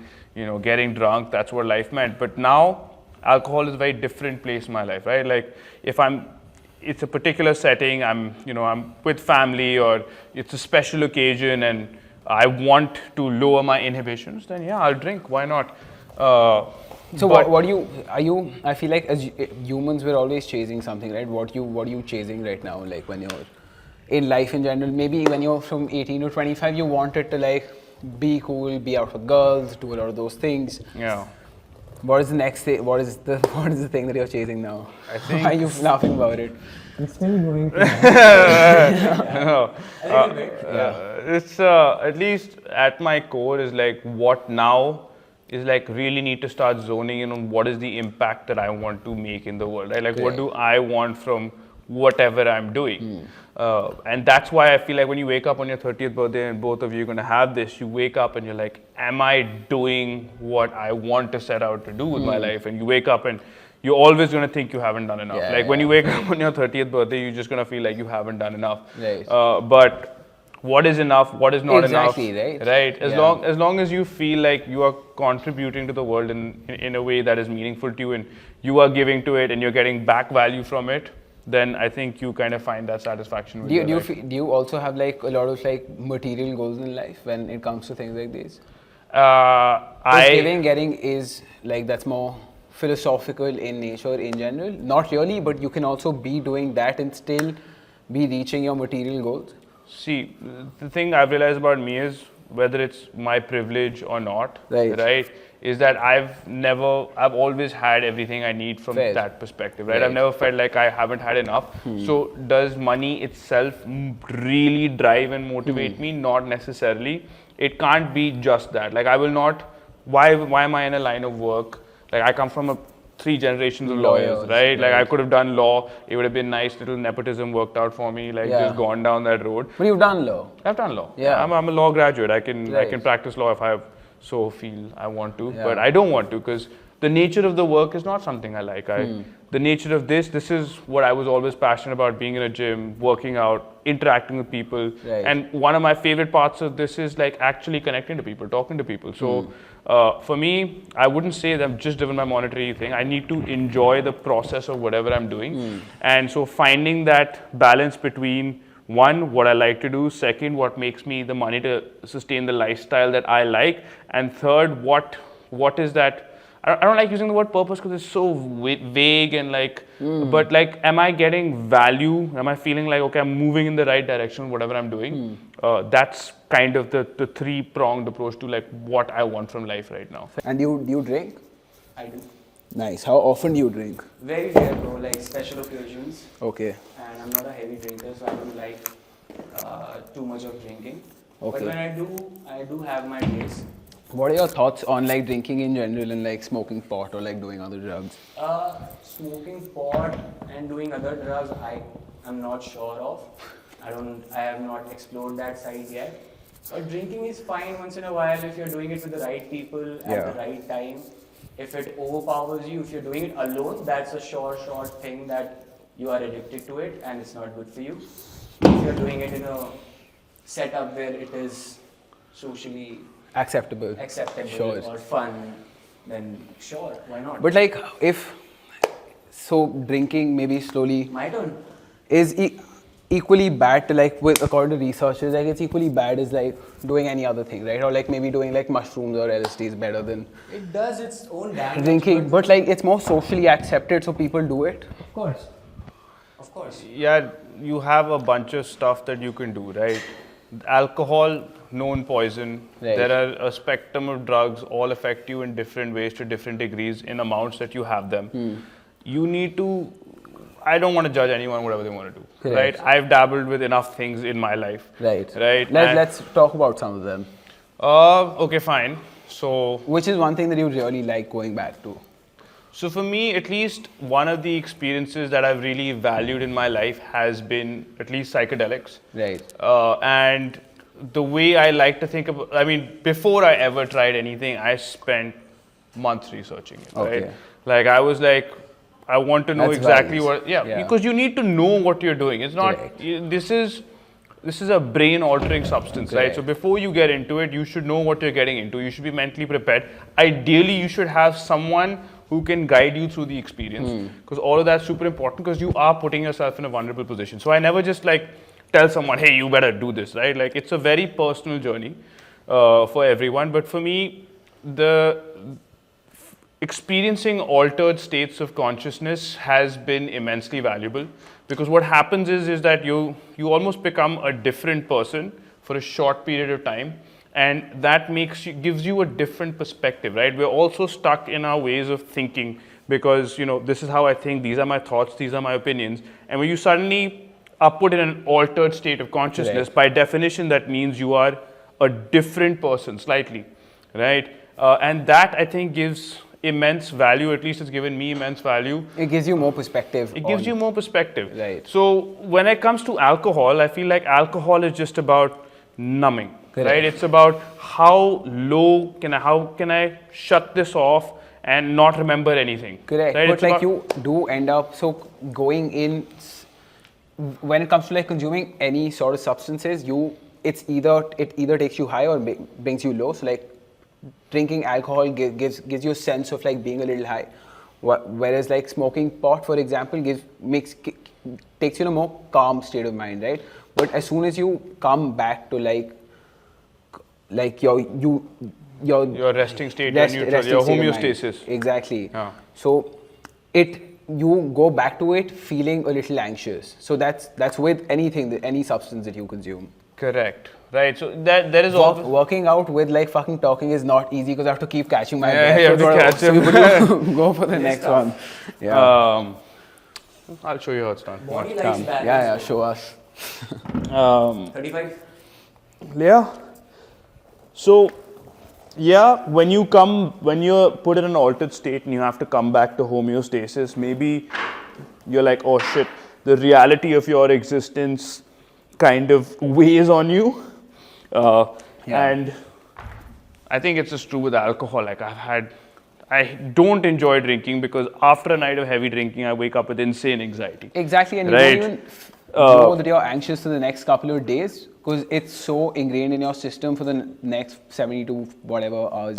getting drunk, that's what life meant. But now alcohol is a very different place in my life, right? Like if it's a particular setting, I'm with family or it's a special occasion and I want to lower my inhibitions, then yeah, I'll drink. Why not? So what do you, I feel like as humans we're always chasing something, right? What are you chasing right now? Like when you're in life in general, maybe when you're from 18 to 25, you wanted to like be cool, be out with girls, do a lot of those things. Yeah. What is the next thing? What is the thing that you're chasing now? I think Why are you laughing about it? It's still going to it's at least at my core is like what now is like really need to start zoning in on what is the impact that I want to make in the world, right? Like what do I want from whatever I'm doing? And that's why I feel like when you wake up on your 30th birthday and both of you are going to have this, you wake up and you're like, am I doing what I want to set out to do with my life? And you wake up and you're always going to think you haven't done enough. When you wake up on your 30th birthday, you're just going to feel like you haven't done enough. Right. But what is enough? What is not enough? Exactly, right? Right. As long as you feel like you are contributing to the world in a way that is meaningful to you and you are giving to it and you're getting back value from it, then I think you kind of find that satisfaction with your life. Do you also have like a lot of like material goals in life when it comes to things like these? I Giving, getting is like that's more philosophical in nature in general? Not really, but you can also be doing that and still be reaching your material goals. See, the thing I've realized about me is whether it's my privilege or not, Right. is that I've always had everything I need from Fair. that perspective, right? Right. I've never felt like I haven't had enough. So does money itself really drive and motivate me? Not necessarily. It can't be just that. Like I will not, why am I in a line of work? Like I come from 3 generations of lawyers, right? Like I could have done law. It would have been nice. Little nepotism worked out for me. Like just gone down that road. But you've done law. I've done law. Yeah. I'm a law graduate. I can Right. practice law if I so feel I want to, Yeah. but I don't want to because the nature of the work is not something I like. The nature of this is what I was always passionate about: being in a gym, working out, interacting with people. Right. And one of my favorite parts of this is like actually connecting to people, talking to people. So for me, I wouldn't say that I'm just driven by monetary thing. I need to enjoy the process of whatever I'm doing. And so finding that balance between one, what I like to do; second, what makes me the money to sustain the lifestyle that I like; and third, what is that? I don't like using the word purpose because it's so vague and like, but like, am I getting value? Am I feeling like, okay, I'm moving in the right direction, whatever I'm doing? That's kind of the 3-pronged approach to like what I want from life right now. And you drink? I do. Nice. How often do you drink? Very rare, bro. Like special occasions. Okay. And I'm not a heavy drinker, so I don't like too much of drinking. Okay. But when I do have my days. What are your thoughts on like drinking in general and like smoking pot or like doing other drugs? Smoking pot and doing other drugs, I am not sure of. I have not explored that side yet. But drinking is fine once in a while if you're doing it with the right people at the right time. If it overpowers you, if you're doing it alone, that's a short thing that you are addicted to it and it's not good for you. If you're doing it in a setup where it is socially Acceptable. Sure. or fun, then sure, why not? But like so drinking maybe slowly My turn. is equally bad to like according to researchers, like it's equally bad as like doing any other thing, right? Or like maybe doing like mushrooms or LSD is better than It does its own damage. drinking, but like it's more socially accepted, so people do it. Of course. Of course. Yeah, you have a bunch of stuff that you can do, right? Alcohol, known poison. Right. There are a spectrum of drugs, all affect you in different ways to different degrees in amounts that you have them. You need to, I don't want to judge anyone whatever they want to do, Correct. right? I've dabbled with enough things in my life. Right. Right. Let's talk about some of them. Okay, fine. So Which is one thing that you really like going back to? So for me, at least one of the experiences that I've really valued in my life has been at least psychedelics. Right. And the way I like to think about, I mean, before I ever tried anything, I spent months researching it, right? Okay. Like I was like, I want to know That's exactly wise. what, because you need to know what you're doing. It's not, Correct. this is a brain altering substance, right? Correct. So before you get into it, you should know what you're getting into. You should be mentally prepared. Ideally, you should have someone who can guide you through the experience, because all of that's super important, because you are putting yourself in a vulnerable position. So I never just like tell someone, hey, you better do this, right? Like it's a very personal journey for everyone. But for me, the experiencing altered states of consciousness has been immensely valuable, because what happens is that you almost become a different person for a short period of time, and that gives you a different perspective, right? We're also stuck in our ways of thinking, because this is how I think, these are my thoughts, these are my opinions, and when you suddenly are put in an altered state of consciousness, Right. by definition that means you are a different person slightly, right? And that I think gives immense value, at least it's given me immense value. It gives you more perspective. It gives you more perspective. Right. So when it comes to alcohol, I feel like alcohol is just about numbing, Correct. right? It's about how can I shut this off and not remember anything. Correct. Right? But It's like about- you do end up going in when it comes to like consuming any sort of substances, it either takes you high or brings you low. So like drinking alcohol gives you a sense of like being a little high, whereas like smoking pot, for example, takes you in a more calm state of mind, right? But as soon as you come back to like your resting state, your neutral, resting your state of mind. homeostasis. Exactly. Yeah. So you go back to it feeling a little anxious. So that's with anything, any substance that you consume. Correct. Right. So there is always Working out with like fucking talking is not easy because I have to keep catching my breath. you have to catch so you go for the next one. Yeah. I'll show you how it's done. Body likes balance. Yeah, show us. 35. Yeah. So, yeah, when you're put in an altered state and you have to come back to homeostasis, maybe you're like, oh shit, the reality of your existence kind of weighs on you. And I think it's just true with alcohol. Like I don't enjoy drinking because after a night of heavy drinking, I wake up with insane anxiety. Exactly, and Right. you don't even know that you're anxious for the next couple of days because it's so ingrained in your system for the next 72 whatever hours.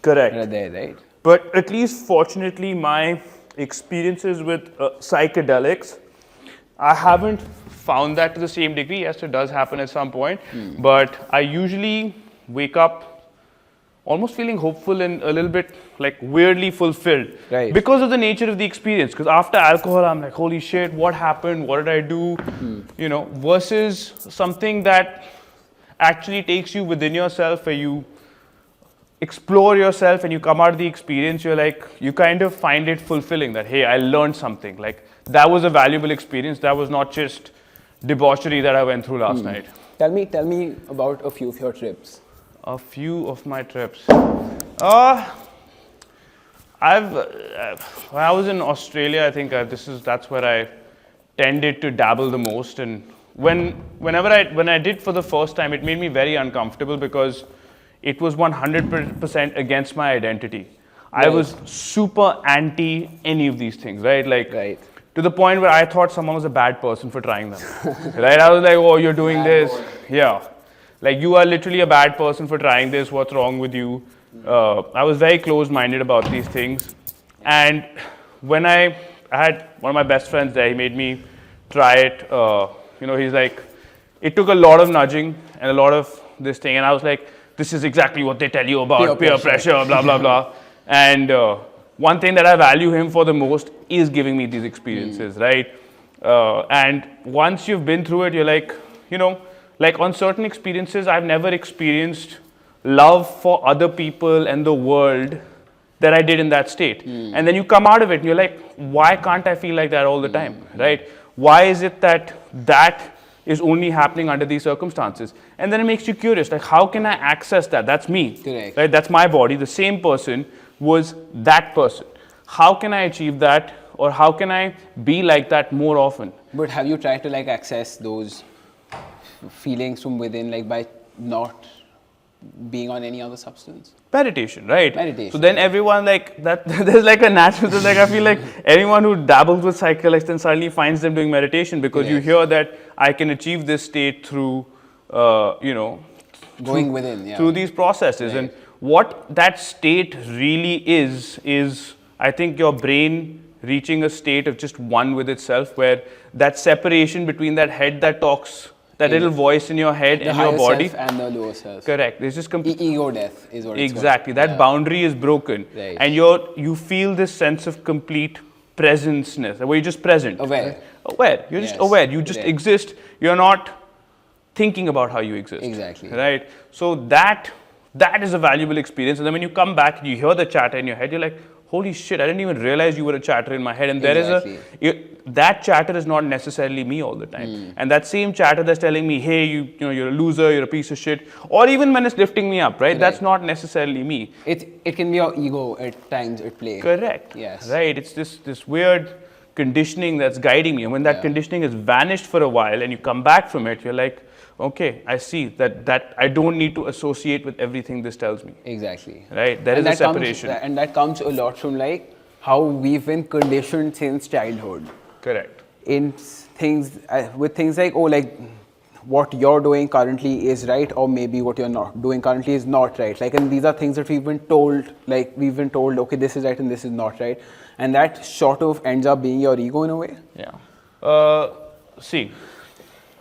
Correct. That are there, right? But at least fortunately, my experiences with psychedelics, I haven't found that to the same degree. Yes, it does happen at some point, but I usually wake up almost feeling hopeful and a little bit like weirdly fulfilled, Right. because of the nature of the experience. Because after alcohol, I'm like, holy shit, what happened? What did I do? You know, versus something that actually takes you within yourself, where you explore yourself and you come out of the experience, you're like, you kind of find it fulfilling that, hey, I learned something. Like, that was a valuable experience. That was not just debauchery that I went through last night. Tell me about a few of your trips. A few of my trips. When I was in Australia, I think that's where I tended to dabble the most. And when I did for the first time, it made me very uncomfortable because it was 100% against my identity. I was super anti any of these things, right? Like, to the point where I thought someone was a bad person for trying them, right? I was like, oh, you're doing this. Yeah. Like, you are literally a bad person for trying this. What's wrong with you? I was very closed-minded about these things. And when I had one of my best friends there, he made me try it. He's like, it took a lot of nudging and a lot of this thing. And I was like, this is exactly what they tell you about peer pressure, blah, blah, blah. And one thing that I value him for the most is giving me these experiences, right? And once you've been through it, you're like, like on certain experiences, I've never experienced love for other people and the world that I did in that state. And then you come out of it and you're like, why can't I feel like that all the time, right? Why is it that is only happening under these circumstances? And then it makes you curious, like, how can I access that? That's me, right? That's my body. The same person was that person. How can I achieve that? Or how can I be like that more often? But have you tried to like access those feelings from within, like by not being on any other substance? Meditation, right? Meditation. So then everyone like that, there's like a natural, like I feel like anyone who dabbles with psychedelics then suddenly finds them doing meditation because you hear that I can achieve this state through, going within, through these processes. And what that state really is I think your brain reaching a state of just one with itself, where that separation between that head that talks, that little voice in your head and your body, self and the lower self. Correct. There's just ego death is what it's exactly. That boundary is broken, and you feel this sense of complete presenceness, where you're just present. Aware. You're just aware. You just exist. You're not thinking about how you exist. Exactly. Right. So that is a valuable experience. And then when you come back and you hear the chatter in your head, you're like, holy shit, I didn't even realize you were a chatter in my head. And there is that chatter is not necessarily me all the time. And that same chatter that's telling me, hey, you're a loser, you're a piece of shit, or even when it's lifting me up, right? That's not necessarily me. It can be your ego at times at play. Correct. Yes. Right. It's this weird conditioning that's guiding me. And when that conditioning has vanished for a while and you come back from it, you're like, okay, I see that I don't need to associate with everything this tells me. Exactly. Right? There is a separation. And that comes a lot from like how we've been conditioned since childhood. Correct. In things, with things like, oh, like what you're doing currently is right, or maybe what you're not doing currently is not right. Like, and these are things that we've been told, okay, this is right and this is not right. And that sort of ends up being your ego in a way. Yeah. See,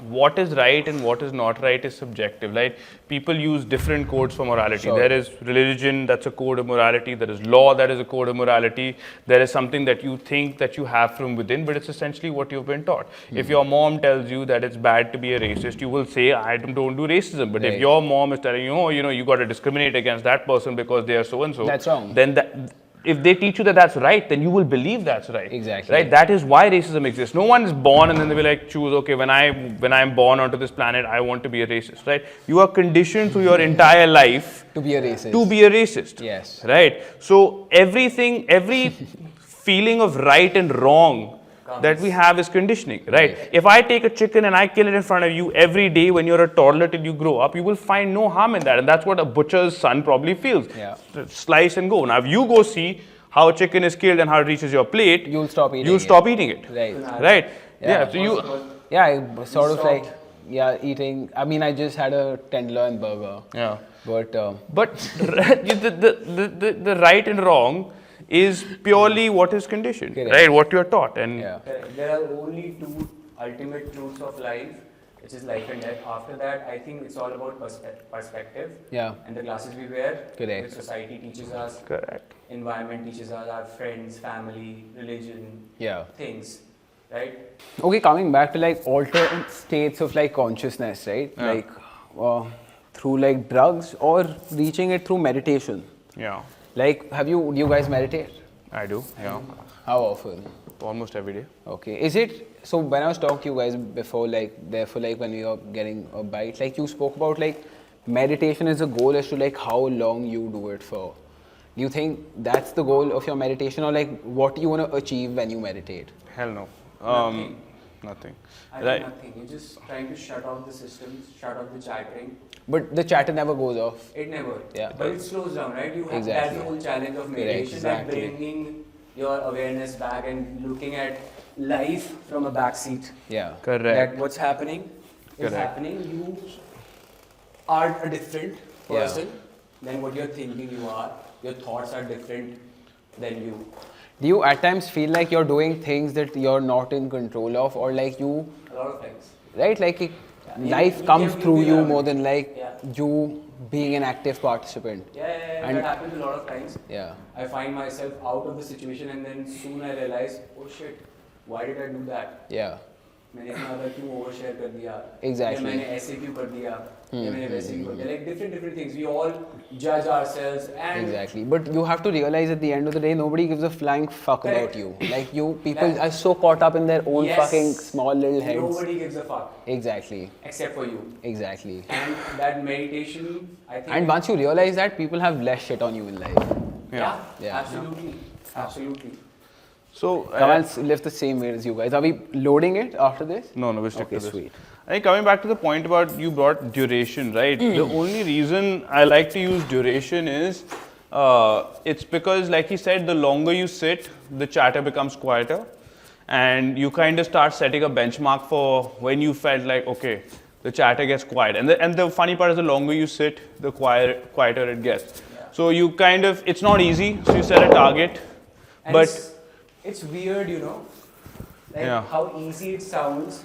what is right and what is not right is subjective, right? People use different codes for morality. Sure. There is religion, that's a code of morality. There is law, that is a code of morality. There is something that you think that you have from within, but it's essentially what you've been taught. If your mom tells you that it's bad to be a racist, you will say, I don't do racism. But if Right. your mom is telling you, oh, you got to discriminate against that person because they are so-and-so. That's wrong. Then if they teach you that that's right, then you will believe that's right. Exactly. Right? That is why racism exists. No one is born and then they will like choose, okay, when I'm born onto this planet, I want to be a racist, right? You are conditioned through your entire life To be a racist. to be a racist. Yes. Right? So every feeling of right and wrong that we have is conditioning, right? If I take a chicken and I kill it in front of you every day when you're a toddler till you grow up, you will find no harm in that. And that's what a butcher's son probably feels. Yeah. Slice and go. Now, if you go see how a chicken is killed and how it reaches your plate, You'll stop eating you'll it. stop eating it. Right. Right? Yeah. So you... Yeah, I sort of like, eating. I mean, I just had a tenderloin burger. Yeah. But But the right and wrong is purely what is conditioned, Correct. right? What you're taught. And yeah. Correct. There are only two ultimate truths of life, which is life and death. After that, I think it's all about perspective. Yeah. And the glasses we wear, Correct. which society teaches us, correct. environment teaches us, our friends, family, religion, Yeah. things, right? Okay, coming back to like alternate states of like consciousness, right? Yeah. Like through like drugs or reaching it through meditation. Yeah. Like, do you guys meditate? I do. Yeah. How often? Almost every day. Okay. Is it, so when I was talking to you guys before, like, therefore, like, when we were getting a bite, like, you spoke about, like, meditation is a goal as to, like, how long you do it for. Do you think that's the goal of your meditation, or, like, what do you want to achieve when you meditate? Hell no. Nothing. I Right. think nothing. You're just trying to shut off the systems, shut off the chattering. But the chatter never goes off. It never. Yeah. But it slows down, right? You have, Exactly. That's the whole challenge of meditation, exactly. like bringing your awareness back and looking at life from a back seat. Yeah. Correct. That what's happening is Correct. happening. You are a different Yeah. person than what you're thinking you are. Your thoughts are different than you. Do you at times feel like you're doing things that you're not in control of, or like you, A lot of things. right? Like Yeah. life You comes can through be you around more it. than like Yeah. you being an active participant. Yeah. And- That happens a lot of times. Yeah. I find myself out of the situation and then soon I realize, oh shit, why did I do that? Yeah. मैंने इतना ज़्यादा क्यों overshare कर दिया? Exactly. या मैंने ऐसे क्यों कर दिया? या मैंने वैसे क्यों कर दिया? Like different things. We all judge ourselves and Exactly. But you have to realize at the end of the day, nobody gives a flying fuck Correct. about you. Like people That- are so caught up in their own Yes. fucking small little heads. nobody gives a fuck Exactly. except for you. Exactly. And that meditation, I think. And once you realize that, people have less shit on you in life. yeah, Yeah. absolutely. So, Come on, live the same way as you guys. Are we loading it after this? no, we'll stick Okay, to this. sweet. I think coming back to the point about you brought duration, right? The only reason I like to use duration is it's because, like he said, the longer you sit, the chatter becomes quieter, and you kind of start setting a benchmark for when you felt like, okay, the chatter gets quiet. And the funny part is, the longer you sit, the quieter it gets. So you kind of, it's not easy. So you set a target, And but it's weird, you know, like Yeah. how easy it sounds,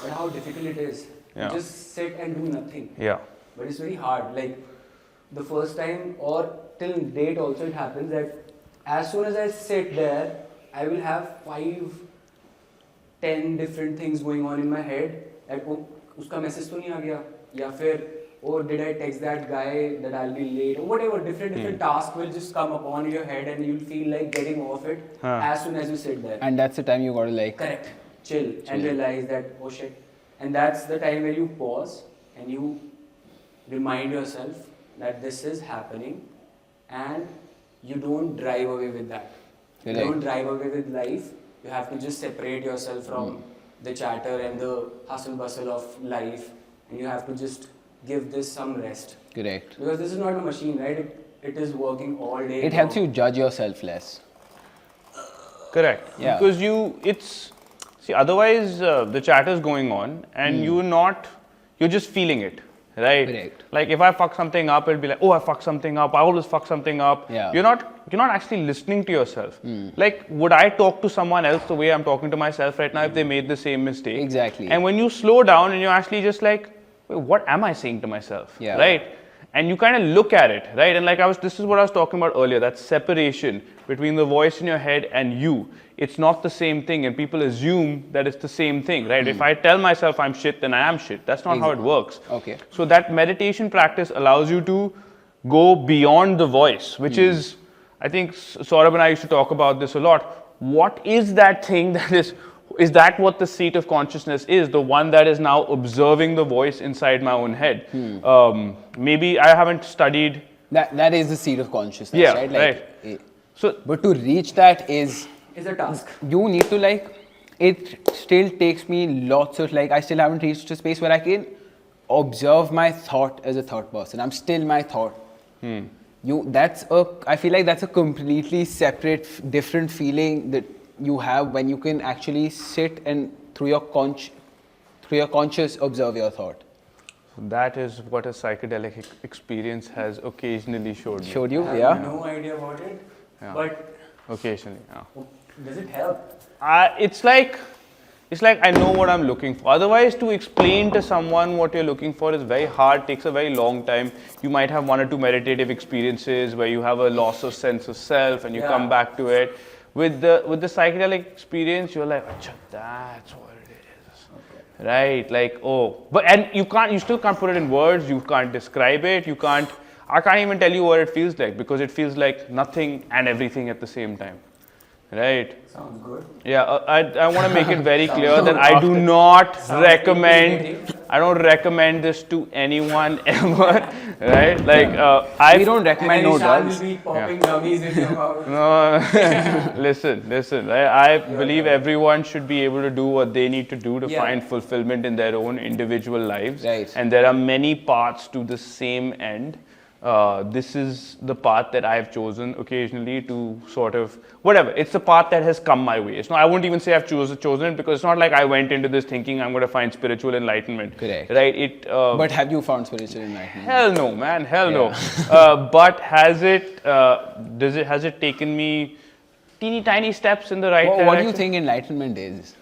but how difficult it is. Yeah. You just sit and do nothing. yeah. But it's very hard. Like the first time or till date also it happens that as soon as I sit there, I will have 5, 10 different things going on in my head. Like, oh, uska message to nahi aa gaya? Ya fir, oh, did I text that guy that I'll be late? Or whatever, different tasks will just come upon your head and you'll feel like getting off it as soon as you sit there. And that's the time you gotta like. Correct. Chill and realize that, oh shit. And that's the time where you pause and you remind yourself that this is happening and you don't drive away with that. You Right. don't drive away with life. You have to just separate yourself from the chatter and the hustle bustle of life, and you have to just give this some rest. Correct. Because this is not a machine, right? It is working all day. It helps long. you judge yourself less. Correct. Yeah. Because otherwise the chatter is going on and you're just feeling it. right? Correct. Like if I fuck something up, it'll be like, oh, I fucked something up. I always fuck something up. Yeah. You're not actually listening to yourself. Like, would I talk to someone else the way I'm talking to myself right now if they made the same mistake? Exactly. And when you slow down and you're actually just like, wait, what am I saying to myself? Yeah. Right? And you kind of look at it, right? And like this is what I was talking about earlier, that separation between the voice in your head and you. It's not the same thing, and people assume that it's the same thing, right? If I tell myself I'm shit, then I am shit. That's not how it works. Okay. So that meditation practice allows you to go beyond the voice, which is, I think Saurabh and I used to talk about this a lot. What is that thing that is that what the seat of consciousness is? The one that is now observing the voice inside my own head. Maybe I haven't studied. That is the seat of consciousness, Yeah, right? right. So, but to reach that is a task. You need to it still takes me lots of I still haven't reached a space where I can observe my thought as a third person. I'm still my thought. I feel like that's a completely separate, different feeling that you have when you can actually sit and through your conscious observe your thought. that is what a psychedelic experience has occasionally showed me. Showed you, I yeah? have no idea about it, but Occasionally, yeah. does it help? It's like I know what I'm looking for. Otherwise, to explain to someone what you're looking for is very hard, takes a very long time. You might have 1 or 2 meditative experiences where you have a loss of sense of self and you come back to it. With the psychedelic experience, you're like, Achha, that's what it is. Okay. Right? Like, and you still can't put it in words, you can't describe it, I can't even tell you what it feels like because it feels like nothing and everything at the same time. Right? Sounds good. Yeah, I want to make it very clear that I do not recommend. I don't recommend this to anyone ever. Right? Like we don't recommend no drugs. Will be popping dummies in your mouth. No, listen. I believe everyone should be able to do what they need to do to find fulfillment in their own individual lives. Right. And there are many paths to the same end. This is the path that I've chosen occasionally to sort of, whatever, it's the path that has come my way. It's not, I won't even say I've chosen it because it's not like I went into this thinking I'm going to find spiritual enlightenment. Correct. Right? But have you found spiritual enlightenment? Hell no, man, hell no. But has it taken me teeny tiny steps in the right direction? What do you think enlightenment is?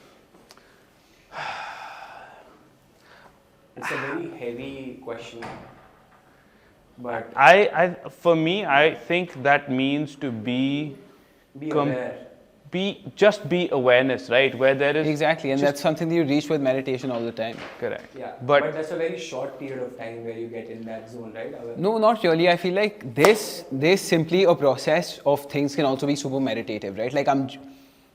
It's a very heavy question. But for me, I think that means to be aware. Be awareness, right? Where there is Exactly, and that's something that you reach with meditation all the time. correct. Yeah, But that's a very short period of time where you get in that zone, right? No, not really. I feel like this simply a process of things can also be super meditative, right? Like I'm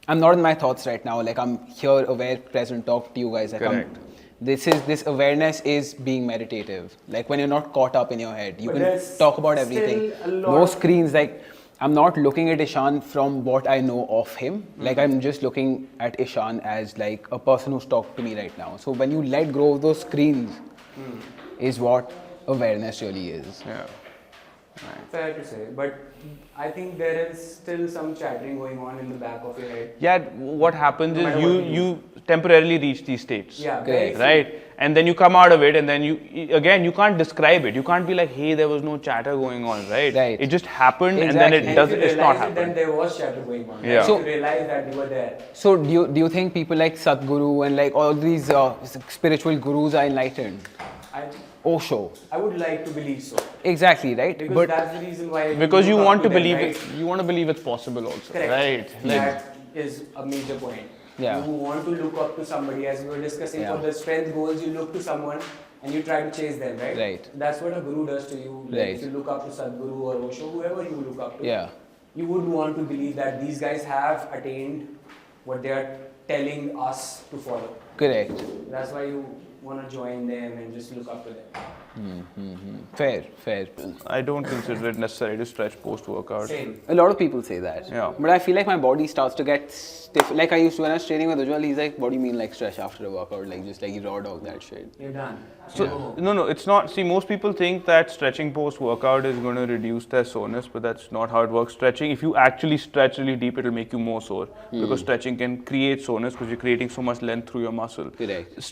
not in my thoughts right now. Like I'm here, aware, present, talk to you guys. Like Correct. This awareness is being meditative. Like when you're not caught up in your head, you But can there's talk about still everything. a lot No of- screens. Like I'm not looking at Ishan from what I know of him. Like I'm just looking at Ishan as like a person who's talking to me right now. So when you let go of those screens, is what awareness really is. yeah. Fair to say, but I think there is still some chattering going on in the back of your head. Yeah, what happens matter is what you temporarily reach these states. Yeah, Correct. Right? And then you come out of it and then you can't describe it. You can't be like, hey, there was no chatter going on, right? Right. It just happened Exactly. and then And if you it's not realize it, happened. then there was chatter going on. Yeah. Right? So- you realize that you were there. So do you think people like Sadhguru and like all these spiritual gurus are enlightened? Osho. I would like to believe so. Exactly, right? Because that's the reason why. Because you look want up to them, believe right? it. You want to believe it's possible also. Correct. Right. Like, That is a major point. Yeah. You want to look up to somebody, as we were discussing, Yeah. for the strength goals, you look to someone and you try to chase them, right? Right. That's what a guru does to you. Like Right. if you look up to Sadhguru or Osho, whoever you look up to, Yeah. you would want to believe that these guys have attained what they are telling us to follow. Correct. That's why you want to join them and just look up to them. Fair. I don't consider it necessary to stretch post-workout. Same. A lot of people say that. Yeah. But I feel like my body starts to get stiff. Like I used to when I was training with Ujjwal, he's like, what do you mean like stretch after a workout? Like just like you raw dog that shit. You're done. So, no, it's not. See, most people think that stretching post-workout is going to reduce their soreness, but that's not how it works. Stretching, if you actually stretch really deep, it'll make you more sore because stretching can create soreness because you're creating so much length through your muscle. Correct.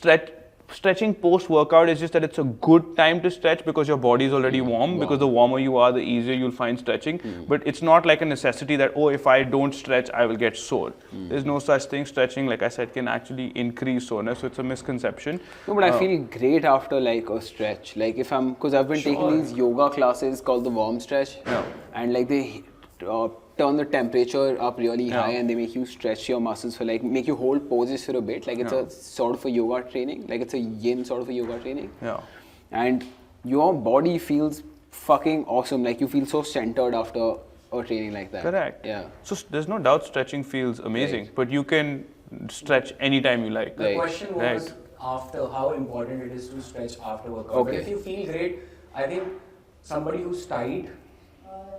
stretching post-workout is just that it's a good time to stretch because your body is already warm. Because the warmer you are, the easier you'll find stretching. But it's not like a necessity that, oh, if I don't stretch, I will get sore. There's no such thing. Stretching, like I said, can actually increase soreness. So it's a misconception. No, but I feel great after like a stretch. Like if because I've been taking these yoga classes called the warm stretch. And like they turn the temperature up really high and they make you stretch your muscles for like, make you hold poses for a bit. Like it's a sort of a yoga training. Like it's a yin sort of a yoga training. And your body feels fucking awesome. Like you feel so centered after a training like that. Correct. Yeah. So there's no doubt stretching feels amazing, but you can stretch anytime you like. The question was after how important it is to stretch after workout. But if you feel great, I think somebody who's tight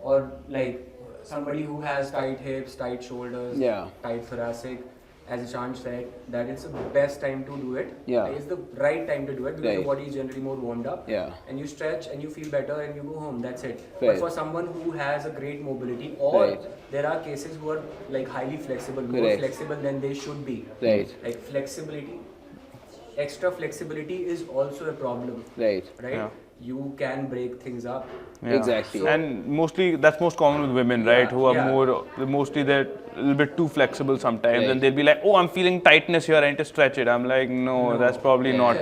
or like somebody who has tight hips, tight shoulders, tight thoracic, as Ishan said, that it's the best time to do it. It's the right time to do it because the body is generally more warmed up. And you stretch and you feel better and you go home. That's it. But for someone who has a great mobility, or there are cases who are like highly flexible, more flexible than they should be. Like flexibility, extra flexibility is also a problem. You can break things up. Exactly. So, and mostly that's most common with women, right? Who are mostly they're a little bit too flexible sometimes, and they'll be like, "Oh, I'm feeling tightness here. I need to stretch it." I'm like, "No, that's probably not.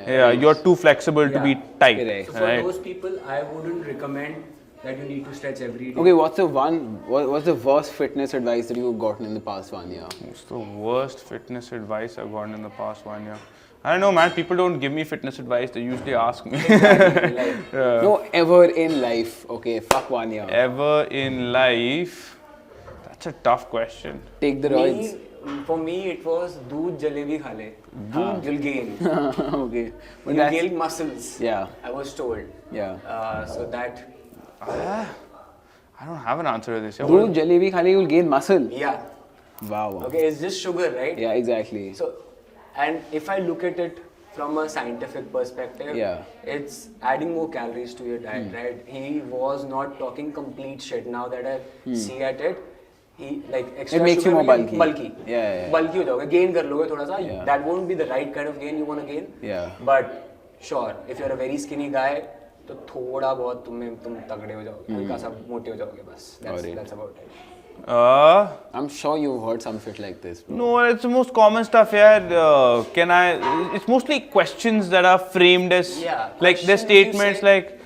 You're too flexible to be tight." So for those people, I wouldn't recommend that you need to stretch every day. Okay, what's the worst fitness advice that you've gotten in the past 1 year? What's the worst fitness advice I've gotten in the past 1 year? I don't know, man. People don't give me fitness advice. They usually ask me. No, ever in life. Okay, fuck 1 year. Ever in life? That's a tough question. Take the roids. For me, it was doodh jalebi khale. You'll gain. Okay. But you gain muscles. I was told. So that. I don't have an answer to this. Doodh jalebi khale, you'll gain muscle. Wow. Okay, it's just sugar, right? Yeah, exactly. So, and if I look at it from a scientific perspective, it's adding more calories to your diet, right? He was not talking complete shit. Now that I see at it, he like extra it makes you more bulky. Bulky हो जाओगे, gain कर लोगे थोड़ा सा. That won't be the right kind of gain you want to gain. But sure, if you're a very skinny guy, तो थोड़ा बहुत तुम तगड़े हो जाओगे, हल्का सा मोटे हो जाओगे बस. That's about it. I'm sure you've heard some shit like this, bro. No, it's the most common stuff here. It's mostly questions that are framed as like the statements like,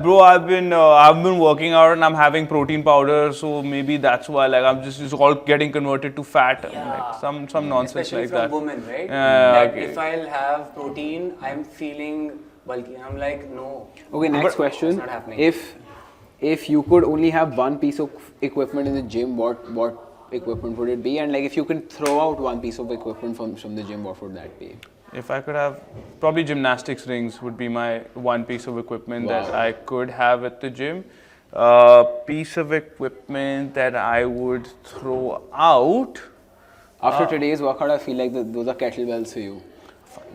bro, I've been working out and I'm having protein powder, so maybe that's why like I'm just all getting converted to fat. Like some nonsense especially like from that. Women, right? That if I'll have protein, I'm feeling bulky. I'm like, no. Okay, next question. It's not happening. If you could only have one piece of equipment in the gym, what equipment would it be? And like if you can throw out one piece of equipment from the gym, what would that be? If I could have, probably gymnastics rings would be my one piece of equipment that I could have at the gym. Piece of equipment that I would throw out. After today's workout, I feel like those are kettlebells for you.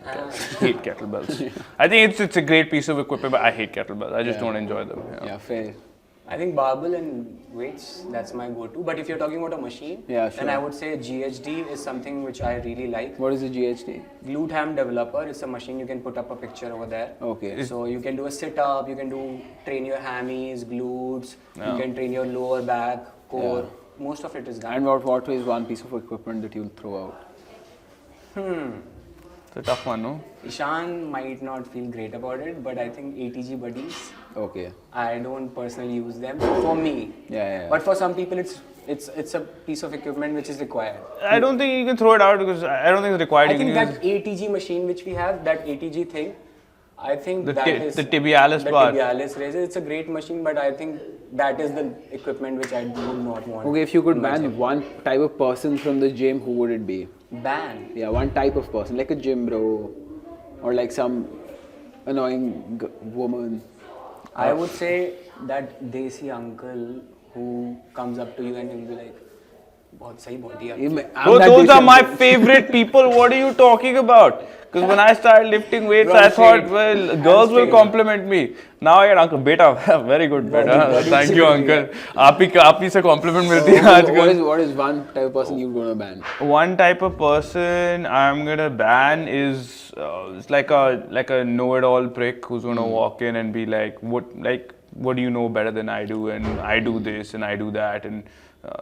I hate kettlebells. I think it's a great piece of equipment, but I hate kettlebells. I just don't enjoy them. Yeah, fair. I think barbell and weights, that's my go-to. But if you're talking about a machine, then I would say GHD is something which I really like. What is the GHD? Glute Ham Developer. It's a machine, you can put up a picture over there. Okay. So you can do a sit-up, you can train your hammies, glutes, you can train your lower back, core. Most of it is done. And what is one piece of equipment that you'll throw out? It's a tough one, no? Ishan might not feel great about it, but I think ATG buddies. Okay. I don't personally use them. For me. But for some people, it's a piece of equipment which is required. I don't think you can throw it out because I don't think it's required. I think that ATG machine which we have, that ATG thing, I think that is the tibialis bar. The tibialis raiser. It's a great machine, but I think that is the equipment which I would not want. Okay, if you could ban one type of person from the gym, who would it be? Ban? Yeah, one type of person, like a gym bro, or like some annoying woman. I would say that desi uncle who comes up to you and he'll be like, बहुत सही body है. Bro, those are my favorite people. What are you talking about? Because when I started lifting weights, I thought, well, girls will compliment me. Now I get uncle, beta, very good, beta. Thank you, uncle. आप ही से compliment मिलती है आजकल. What is one type of person you're gonna ban? One type of person I'm gonna ban is it's like a know-it-all prick who's gonna walk in and be like, what do you know better than I do, and I do this and I do that, and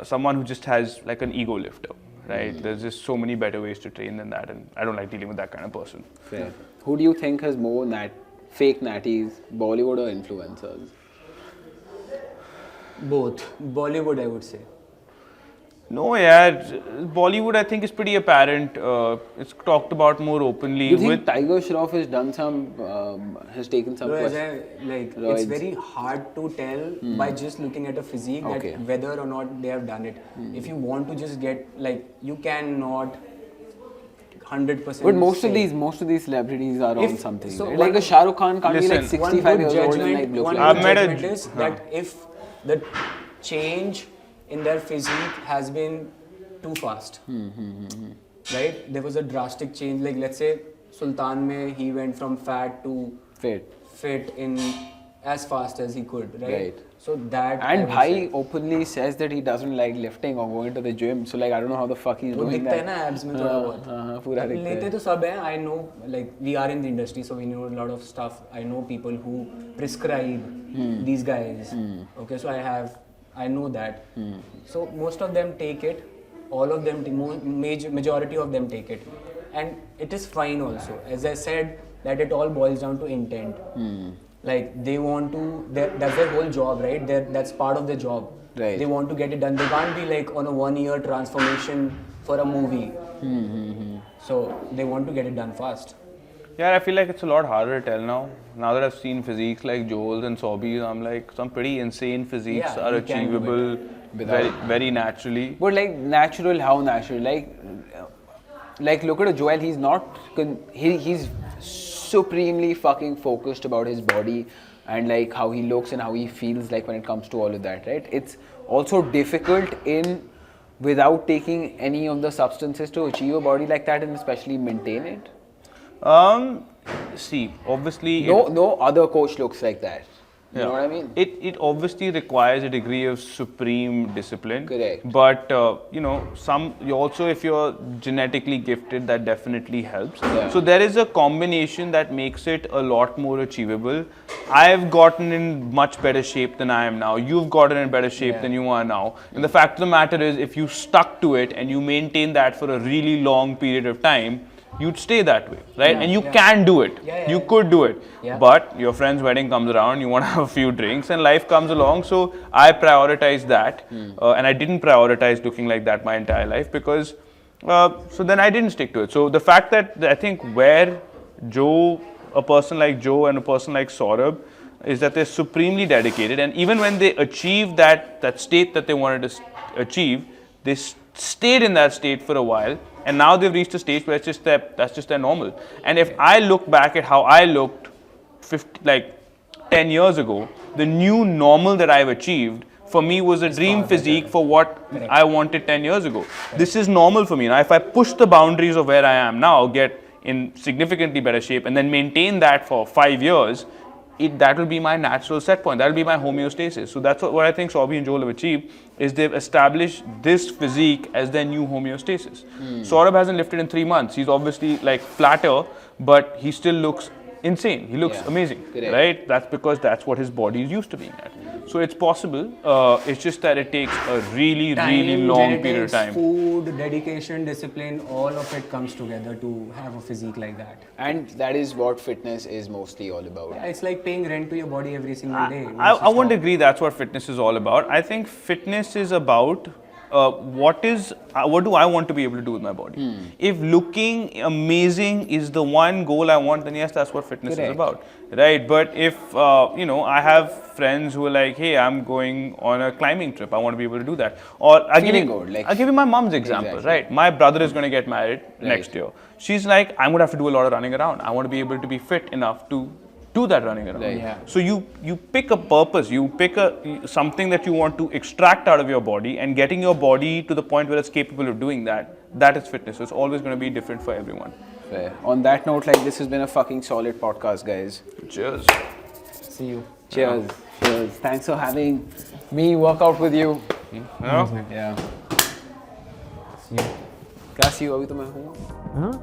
someone who just has like an ego lifter. Right, there's just so many better ways to train than that, and I don't like dealing with that kind of person. Fair. Who do you think has more fake natties, Bollywood or influencers? Both. Bollywood, I would say. No, yeah, Bollywood I think is pretty apparent. It's talked about more openly. Do you think Tiger Shroff has done has taken some It's roids? very hard to tell by just looking at a physique that whether or not they have done it. If you want to just get, you cannot 100%. But most of these celebrities are on something. So right? Like a Shah Rukh Khan can't be like 65 years old and look one like good that. judgment is that if the change in their physique has been too fast, right? There was a drastic change. Like let's say Sultan mein he went from fat to fit in as fast as he could, right? So that and Bhai openly says that he doesn't like lifting or going to the gym. So I don't know how the fuck he's doing that. दिखता है ना abs में थोड़ा बहुत. पूरा दिखता है. लेते तो सब हैं. I know, we are in the industry, so we know a lot of stuff. I know people who prescribe these guys. Okay, so I know that. So most of them take it. All of them, majority of them take it, and it is fine also. As I said, that it all boils down to intent. Like they want to, that's their whole job, right? That's part of their job. Right. They want to get it done. They can't be like on a 1-year transformation for a movie. So they want to get it done fast. Yeah, I feel like it's a lot harder to tell now. Now that I've seen physiques like Joel's and Sobby's, I'm like, some pretty insane physiques are achievable very naturally. But natural, how natural? Like look at a Joel, he's not, he's supremely fucking focused about his body and how he looks and how he feels when it comes to all of that, right? It's also difficult without taking any of the substances to achieve a body like that and especially maintain it. See, obviously... No other coach looks like that. You know what I mean? It obviously requires a degree of supreme discipline. Correct. But, if you're genetically gifted, that definitely helps. Yeah. So there is a combination that makes it a lot more achievable. I've gotten in much better shape than I am now. You've gotten in better shape than you are now. And the fact of the matter is, if you stuck to it and you maintain that for a really long period of time, you'd stay that way, right? And you can do it. You could do it. But your friend's wedding comes around, you want to have a few drinks and life comes along. So I prioritize that. And I didn't prioritize looking like that my entire life because, so then I didn't stick to it. So the fact that I think where a person like Joe and a person like Saurabh is that they're supremely dedicated. And even when they achieve that state that they wanted to achieve, they stayed in that state for a while. And now they've reached a stage where that's just their normal. And if I look back at how I looked 10 years ago, the new normal that I've achieved for me was a dream physique for what I wanted 10 years ago. This is normal for me. Now, if I push the boundaries of where I am now, get in significantly better shape, and then maintain that for 5 years, that will be my natural set point. That will be my homeostasis. So that's what I think Sobby and Joel have achieved, is they've established this physique as their new homeostasis. Saurabh hasn't lifted in 3 months. He's obviously flatter, but he still looks insane. He looks amazing, right? That's because that's what his body is used to being at. So it's possible. It's just that it takes a really long period of time. Food, dedication, discipline, all of it comes together to have a physique like that. And that is what fitness is mostly all about. Yeah, it's like paying rent to your body every single day. I wouldn't agree that's what fitness is all about. I think fitness is about what do I want to be able to do with my body? If looking amazing is the one goal I want, then yes, that's what fitness is about, right? But if I have friends who are like, hey, I'm going on a climbing trip, I want to be able to do that. Or I'll give you my mom's example, right? My brother is going to get married next year. She's like, I'm going to have to do a lot of running around. I want to be able to be fit enough to do that running around. Right. Yeah. So you pick a purpose, you pick something that you want to extract out of your body, and getting your body to the point where it's capable of doing that. That is fitness. So it's always going to be different for everyone. Fair. On that note, like, this has been a fucking solid podcast, guys. Cheers. See you. Cheers. Cheers. Thanks for having me work out with you. Yeah. Yeah. See you. क्या सी अभी तो मैं हूँ Huh?